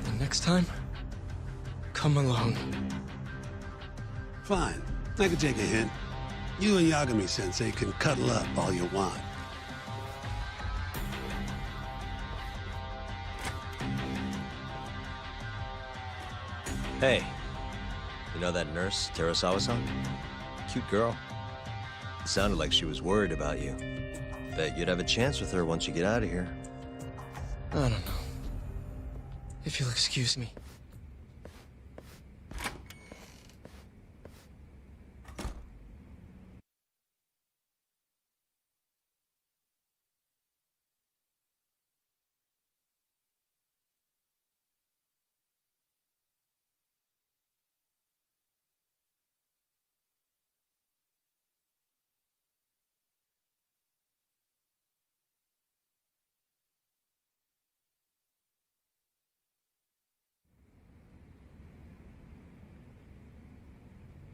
The next time, come alone. Fine. I can take a hint. You and Yagami-sensei can cuddle up all you want. Hey, you know that nurse, Terasawa-san? Cute girl. It sounded like she was worried about you. Bet you'd have a chance with her once you get out of here. I don't know. If you'll excuse me.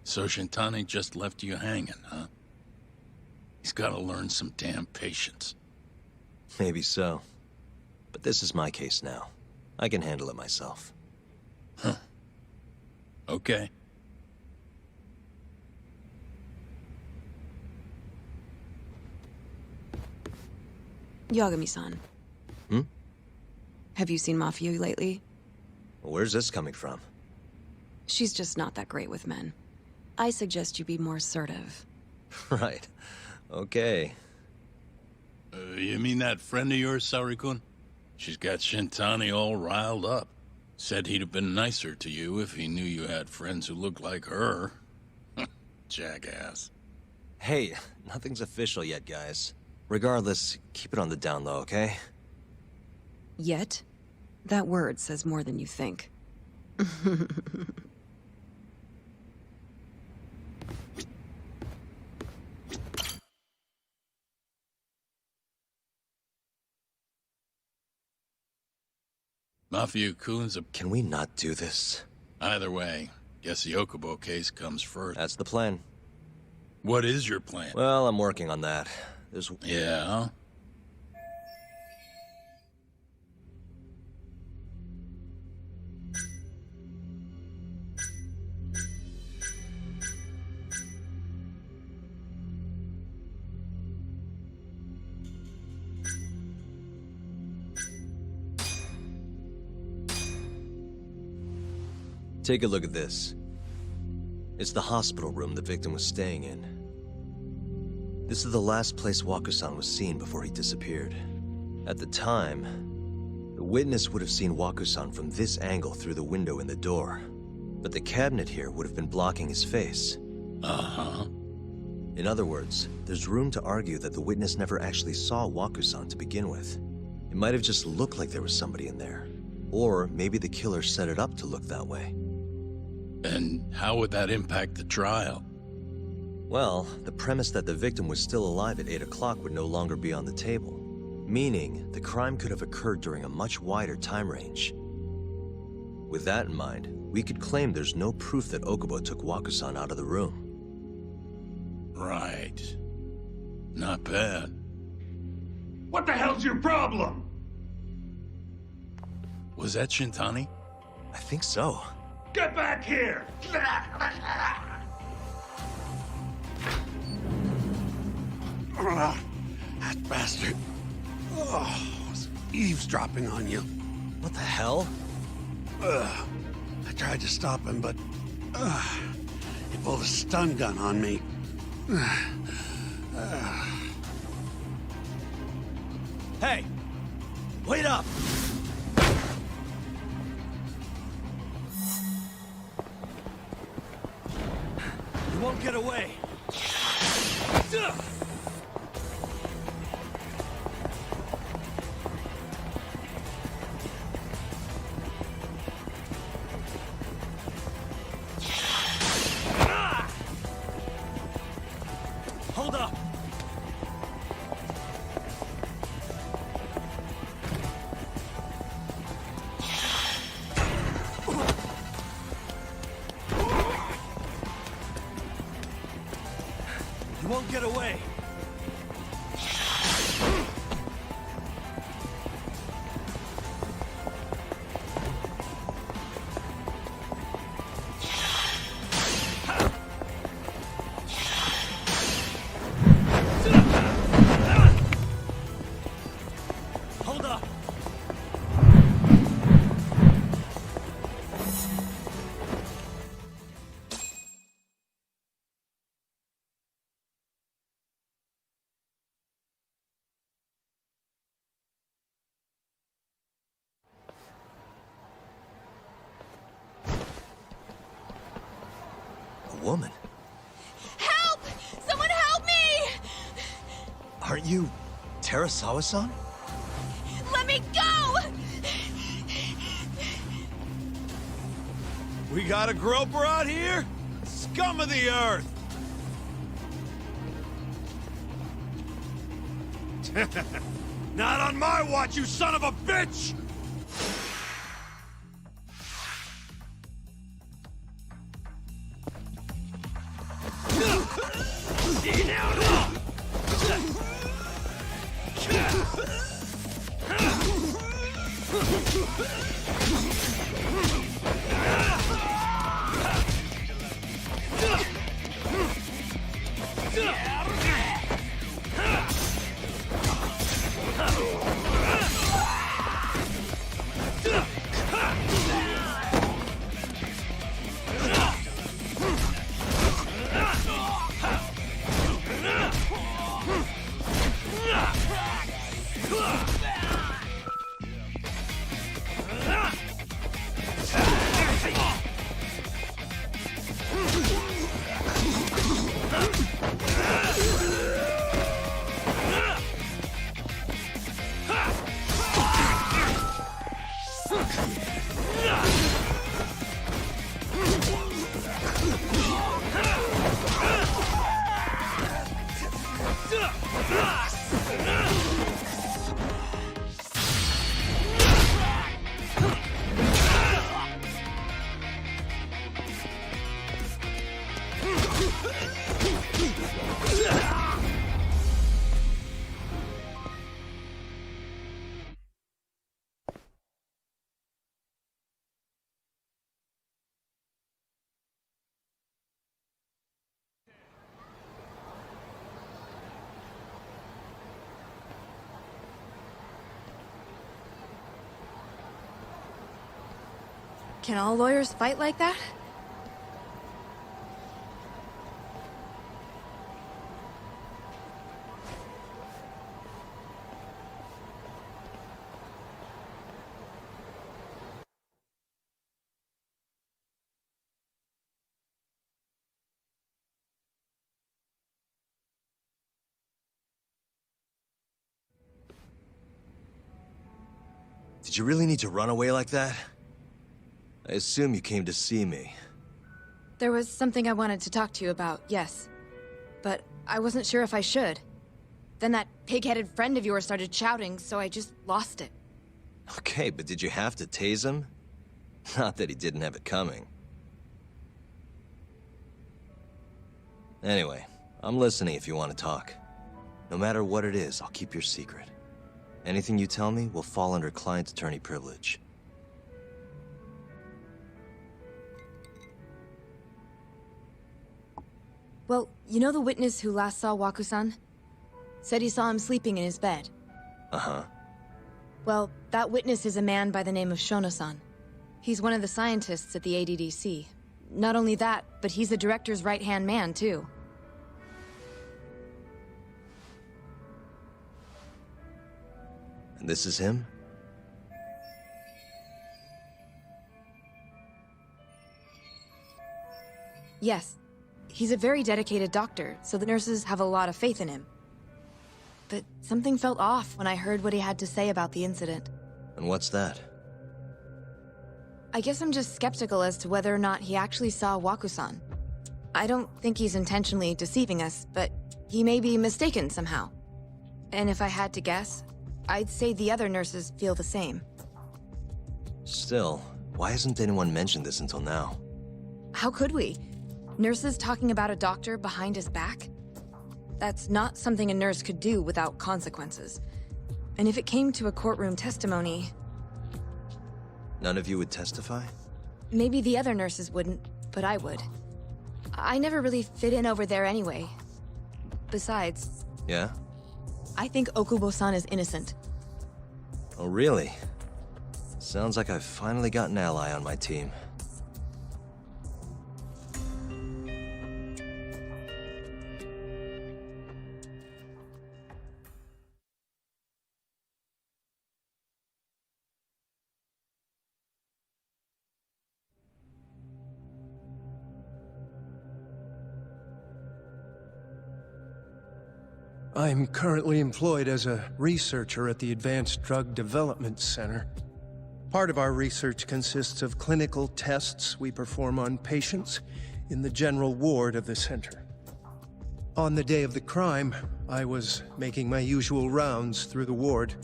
So Shintani just left you hanging, huh? He's gotta learn some damn patience. Maybe so. But this is my case now. I can handle it myself. Huh. Okay. Yagami-san. Hmm? Have you seen Mafia lately? Where's this coming from? She's just not that great with men. I suggest you be more assertive. Right. Okay. You mean that friend of yours, Saori-kun? She's got Shintani all riled up. Said he'd have been nicer to you if he knew you had friends who looked like her. Jackass. Hey, nothing's official yet, guys. Regardless, keep it on the down low, okay? Yet? That word says more than you think. Mafia-kun's a... Can we not do this? Either way, guess the Okubo case comes first. That's the plan. What is your plan? Well, I'm working on that. There's... Yeah? Take a look at this. It's the hospital room the victim was staying in. This is the last place Waku-san was seen before he disappeared. At the time, the witness would have seen Waku-san from this angle through the window in the door. But the cabinet here would have been blocking his face. Uh-huh. In other words, there's room to argue that the witness never actually saw Waku-san to begin with. It might have just looked like there was somebody in there. Or maybe the killer set it up to look that way. And how would that impact the trial? Well, the premise that the victim was still alive at 8 o'clock would no longer be on the table. Meaning, the crime could have occurred during a much wider time range. With that in mind, we could claim there's no proof that Okubo took Waku-san out of the room. Right. Not bad. What the hell's your problem? Was that Shintani? I think so. Get back here! That bastard. Oh, was eavesdropping on you. What the hell? I tried to stop him, but he pulled a stun gun on me. Hey! Wait up! You won't get away! Hold up! woman. Help! Someone help me! Aren't you Terasawa-san? Let me go! We got a groper out here? Scum of the earth! Not on my watch, you son of a bitch! Can all lawyers fight like that? Did you really need to run away like that? I assume you came to see me. There was something I wanted to talk to you about, yes. But I wasn't sure if I should. Then that pig-headed friend of yours started shouting, so I just lost it. Okay, but did you have to tase him? Not that he didn't have it coming. Anyway, I'm listening if you want to talk. No matter what it is, I'll keep your secret. Anything you tell me will fall under client attorney privilege. Well, you know the witness who last saw Waku-san? Said he saw him sleeping in his bed. Uh-huh. Well, that witness is a man by the name of Shono-san. He's one of the scientists at the ADDC. Not only that, but he's the director's right-hand man, too. And this is him? Yes. He's a very dedicated doctor, so the nurses have a lot of faith in him. But something felt off when I heard what he had to say about the incident. And what's that? I guess I'm just skeptical as to whether or not he actually saw Waku-san. I don't think he's intentionally deceiving us, but he may be mistaken somehow. And if I had to guess, I'd say the other nurses feel the same. Still, why hasn't anyone mentioned this until now? How could we? Nurses talking about a doctor behind his back? That's not something a nurse could do without consequences. And if it came to a courtroom testimony... None of you would testify? Maybe the other nurses wouldn't, but I would. I never really fit in over there anyway. Besides... Yeah? I think Okubo-san is innocent. Oh, really? Sounds like I've finally got an ally on my team. I'm currently employed as a researcher at the Advanced Drug Development Center. Part of our research consists of clinical tests we perform on patients in the general ward of the center. On the day of the crime, I was making my usual rounds through the ward.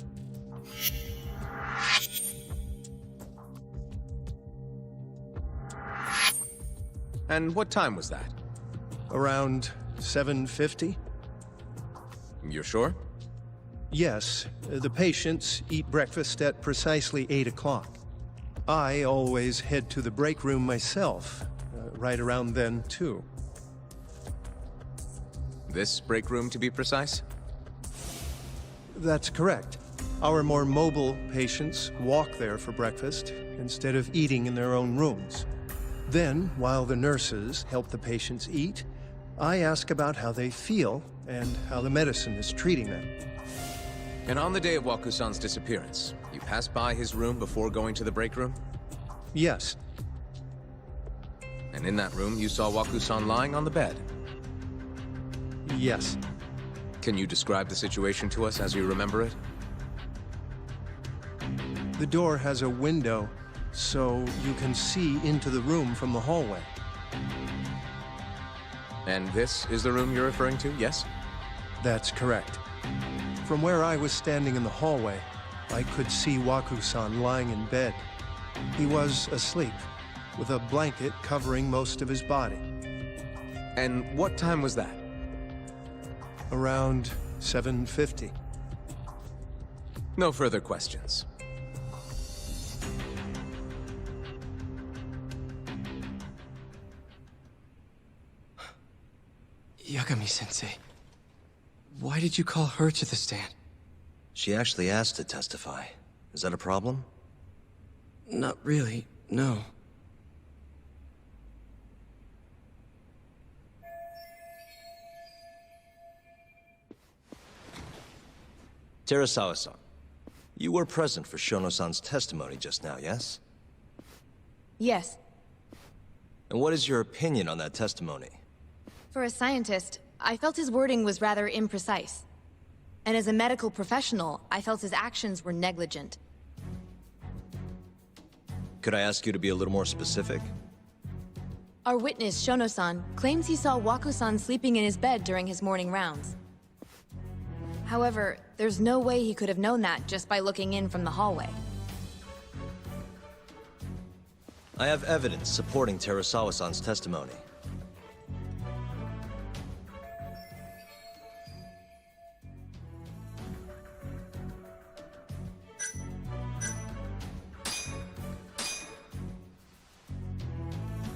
And what time was that? Around 7:50? You're sure? Yes. The patients eat breakfast at precisely 8 o'clock. I always head to the break room myself, right around then, too. This break room, to be precise? That's correct. Our more mobile patients walk there for breakfast instead of eating in their own rooms. Then, while the nurses help the patients eat, I ask about how they feel and how the medicine is treating them. And on the day of Waku-san's disappearance, you passed by his room before going to the break room? Yes. And in that room, you saw Waku-san lying on the bed? Yes. Can you describe the situation to us as you remember it? The door has a window, so you can see into the room from the hallway. And this is the room you're referring to, yes? That's correct. From where I was standing in the hallway, I could see Waku-san lying in bed. He was asleep, with a blanket covering most of his body. And what time was that? Around 7:50. No further questions. Yagami-sensei, why did you call her to the stand? She actually asked to testify. Is that a problem? Not really, no. Terasawa-san, you were present for Shono-san's testimony just now, yes? Yes. And what is your opinion on that testimony? For a scientist, I felt his wording was rather imprecise. And as a medical professional, I felt his actions were negligent. Could I ask you to be a little more specific? Our witness, Shono-san, claims he saw Waku-san sleeping in his bed during his morning rounds. However, there's no way he could have known that just by looking in from the hallway. I have evidence supporting Terasawa-san's testimony.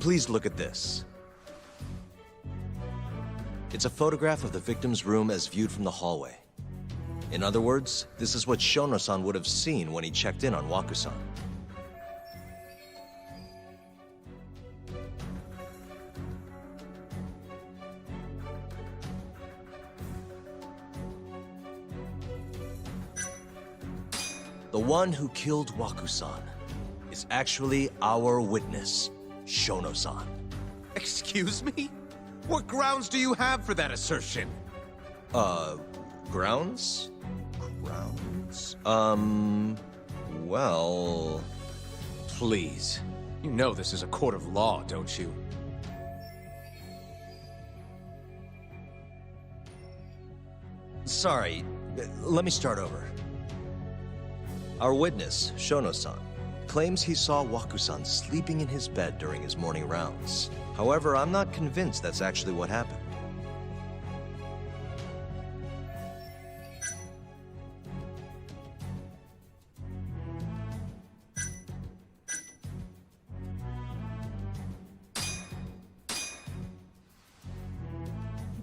Please look at this. It's a photograph of the victim's room as viewed from the hallway. In other words, this is what Shono-san would have seen when he checked in on Waku-san. The one who killed Waku-san is actually our witness, Shono-san. Excuse me? What grounds do you have for that assertion? Grounds? Grounds? Well... Please. You know this is a court of law, don't you? Sorry, let me start over. Our witness, Shono-san, claims he saw Waku-san sleeping in his bed during his morning rounds. However, I'm not convinced that's actually what happened.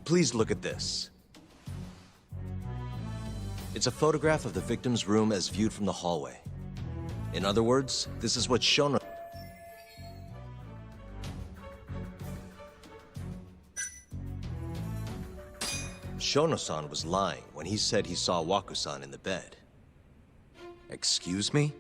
Please look at this. It's a photograph of the victim's room as viewed from the hallway. In other words, this is what Shono... Shono-san was lying when he said he saw Waku-san in the bed. Excuse me?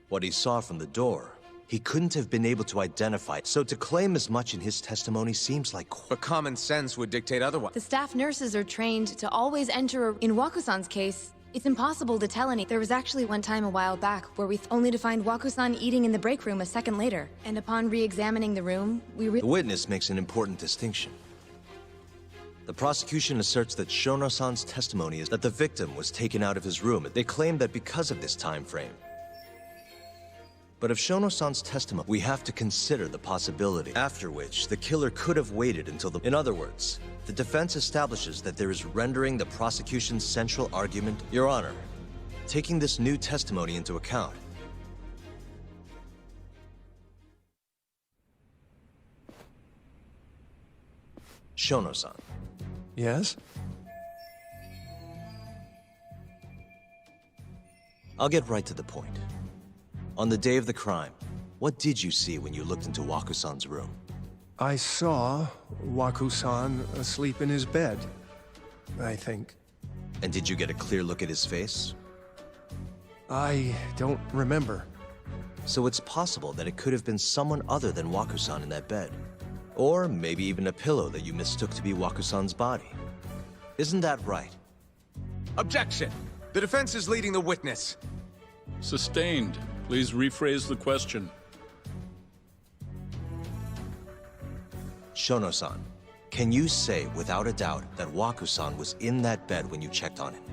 What he saw from the door he couldn't have been able to identify it. So to claim as much in his testimony seems like... But common sense would dictate otherwise. The staff nurses are trained to always enter. In Waku-san's case, it's impossible to tell any. There was actually one time a while back where only to find Waku-san eating in the break room a second later. And upon re-examining the room, The witness makes an important distinction. The prosecution asserts that Shono-san's testimony is that the victim was taken out of his room. They claim that because of this time frame. But if Shono-san's testimony, we have to consider the possibility, after which the killer could have waited until the... In other words, the defense establishes that there is rendering the prosecution's central argument. Your Honor, taking this new testimony into account, Shono-san. Yes? I'll get right to the point. On the day of the crime, what did you see when you looked into Waku-san's room? I saw Waku-san asleep in his bed, I think. And did you get a clear look at his face? I don't remember. So it's possible that it could have been someone other than Waku-san in that bed. Or maybe even a pillow that you mistook to be Waku-san's body. Isn't that right? Objection! The defense is leading the witness. Sustained. Please rephrase the question. Shono-san, can you say without a doubt that Waku-san was in that bed when you checked on him?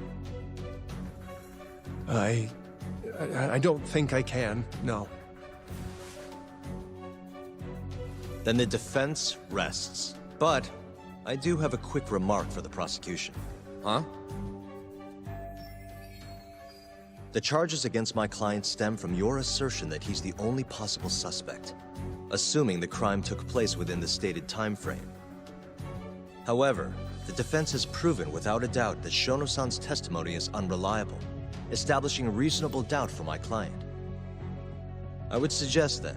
I don't think I can, no. Then the defense rests. But I do have a quick remark for the prosecution. Huh? The charges against my client stem from your assertion that he's the only possible suspect, assuming the crime took place within the stated time frame. However, the defense has proven without a doubt that Shono-san's testimony is unreliable, establishing reasonable doubt for my client. I would suggest then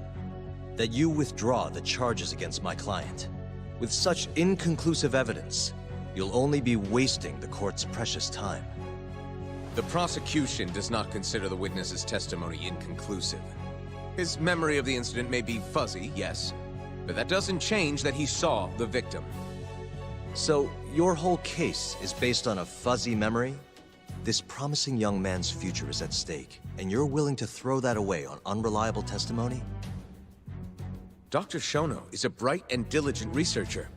that you withdraw the charges against my client. With such inconclusive evidence, you'll only be wasting the court's precious time. The prosecution does not consider the witness's testimony inconclusive. His memory of the incident may be fuzzy, yes, but that doesn't change that he saw the victim. So, your whole case is based on a fuzzy memory? This promising young man's future is at stake, and you're willing to throw that away on unreliable testimony? Dr. Shono is a bright and diligent researcher.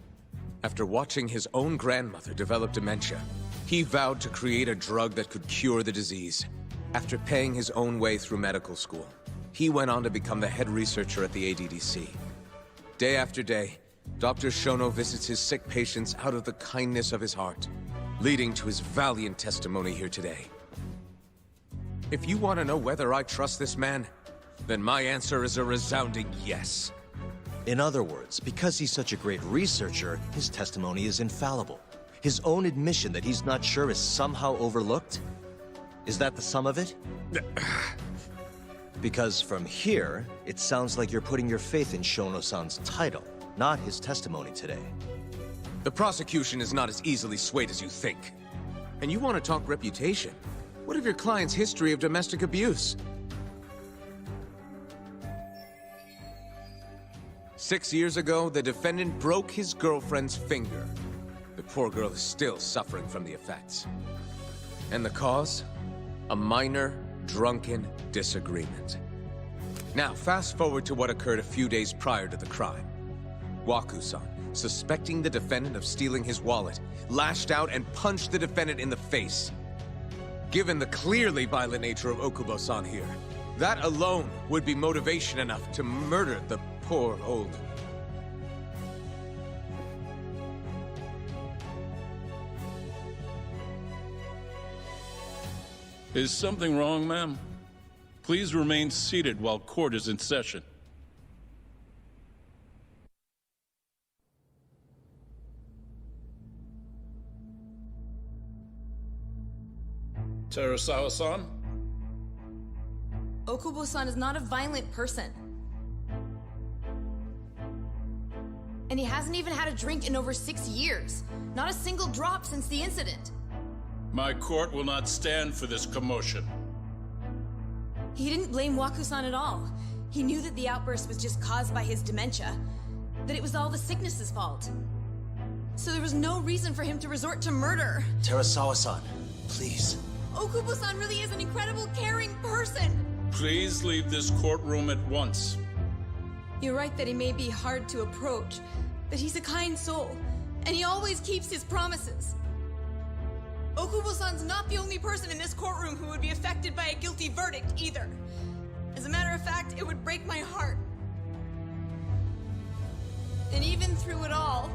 After watching his own grandmother develop dementia, he vowed to create a drug that could cure the disease. After paying his own way through medical school, he went on to become the head researcher at the ADDC. Day after day, Dr. Shono visits his sick patients out of the kindness of his heart, leading to his valiant testimony here today. If you want to know whether I trust this man, then my answer is a resounding yes. In other words, because he's such a great researcher, his testimony is infallible. His own admission that he's not sure is somehow overlooked? Is that the sum of it? Because from here, it sounds like you're putting your faith in Shono-san's title, not his testimony today. The prosecution is not as easily swayed as you think. And you want to talk reputation? What of your client's history of domestic abuse? 6 years ago, the defendant broke his girlfriend's finger. The poor girl is still suffering from the effects. And the cause? A minor, drunken disagreement. Now, fast forward to what occurred a few days prior to the crime. Waku-san, suspecting the defendant of stealing his wallet, lashed out and punched the defendant in the face. Given the clearly violent nature of Okubo-san here, that alone would be motivation enough to murder the poor old... Is something wrong, ma'am? Please remain seated while court is in session. Terasawa-san? Okubo-san is not a violent person. And he hasn't even had a drink in over 6 years. Not a single drop since the incident. My court will not stand for this commotion. He didn't blame Waku-san at all. He knew that the outburst was just caused by his dementia, that it was all the sickness's fault. So there was no reason for him to resort to murder. Terasawa-san, please. Okubo-san really is an incredible, caring person. Please leave this courtroom at once. You're right that he may be hard to approach, but he's a kind soul, and he always keeps his promises. Okubo-san's not the only person in this courtroom who would be affected by a guilty verdict, either. As a matter of fact, it would break my heart. And even through it all,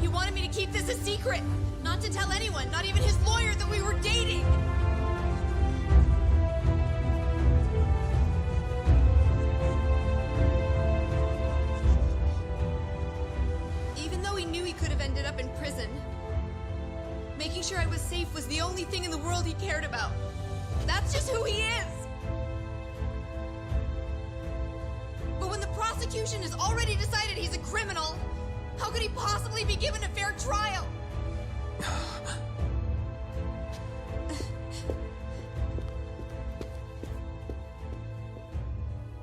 he wanted me to keep this a secret, not to tell anyone, not even his lawyer, that we were dating. Even though he knew he could have ended up in prison, making sure I was safe was the only thing in the world he cared about. That's just who he is. But when the prosecution has already decided he's a criminal, how could he possibly be given a fair trial?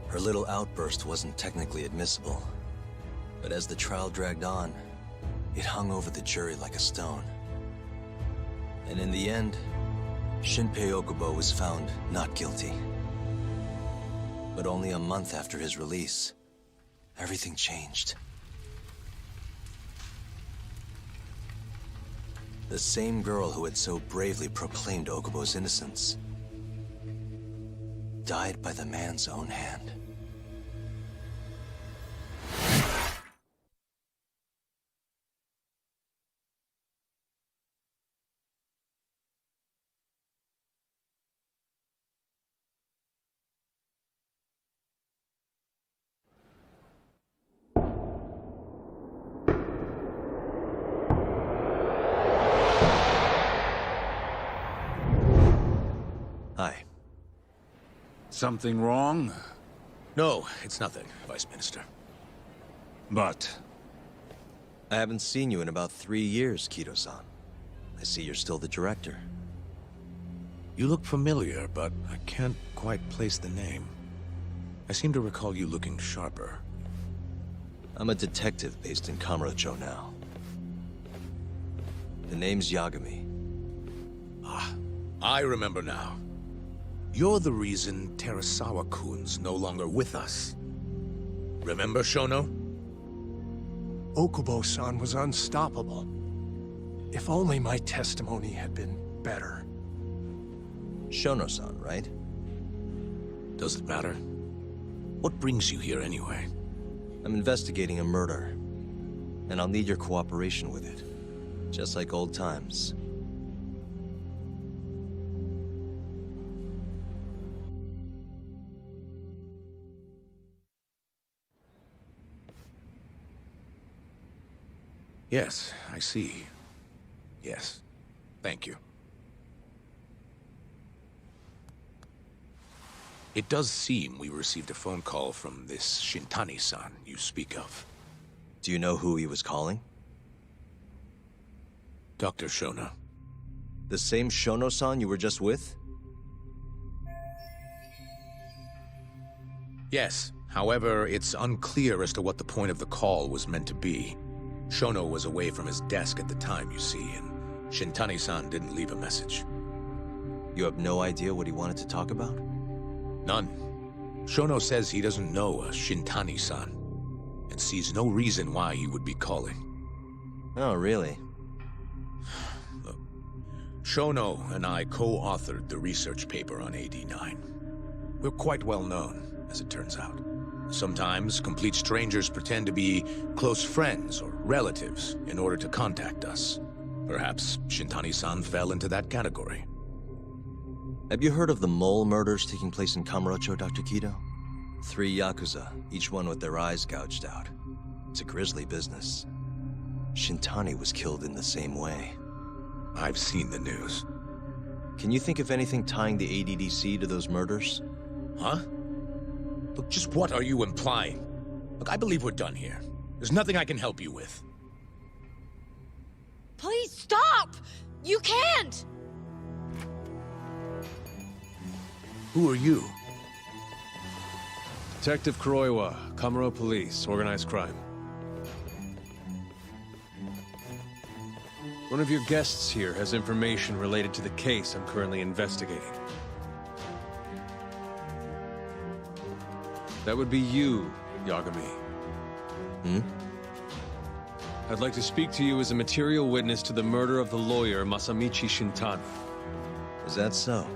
Her little outburst wasn't technically admissible, but as the trial dragged on, it hung over the jury like a stone. And in the end, Shinpei Okubo was found not guilty. But only a month after his release, everything changed. The same girl who had so bravely proclaimed Okubo's innocence died by the man's own hand. Hi. Something wrong? No, it's nothing, Vice Minister. But... I haven't seen you in about 3 years, Kido-san. I see you're still the director. You look familiar, but I can't quite place the name. I seem to recall you looking sharper. I'm a detective based in Kamurocho now. The name's Yagami. Ah, I remember now. You're the reason Terasawa-kun's no longer with us. Remember, Shono? Okubo-san was unstoppable. If only my testimony had been better. Shono-san, right? Does it matter? What brings you here anyway? I'm investigating a murder, and I'll need your cooperation with it. Just like old times. Yes, I see. Yes. Thank you. It does seem we received a phone call from this Shintani-san you speak of. Do you know who he was calling? Dr. Shono. The same Shono-san you were just with? Yes. However, it's unclear as to what the point of the call was meant to be. Shono was away from his desk at the time, you see, and Shintani-san didn't leave a message. You have no idea what he wanted to talk about? None. Shono says he doesn't know a Shintani-san, and sees no reason why he would be calling. Oh, really? Look, Shono and I co-authored the research paper on AD9. We're quite well known, as it turns out. Sometimes, complete strangers pretend to be close friends or relatives in order to contact us. Perhaps Shintani-san fell into that category. Have you heard of the mole murders taking place in Kamurocho, Dr. Kido? 3 Yakuza, each one with their eyes gouged out. It's a grisly business. Shintani was killed in the same way. I've seen the news. Can you think of anything tying the ADDC to those murders? Huh? Look, just what are you implying? Look, I believe we're done here. There's nothing I can help you with. Please stop! You can't! Who are you? Detective Kuroiwa, Kamurocho Police, Organized Crime. One of your guests here has information related to the case I'm currently investigating. That would be you, Yagami. Hmm? I'd like to speak to you as a material witness to the murder of the lawyer Masamichi Shintani. Is that so?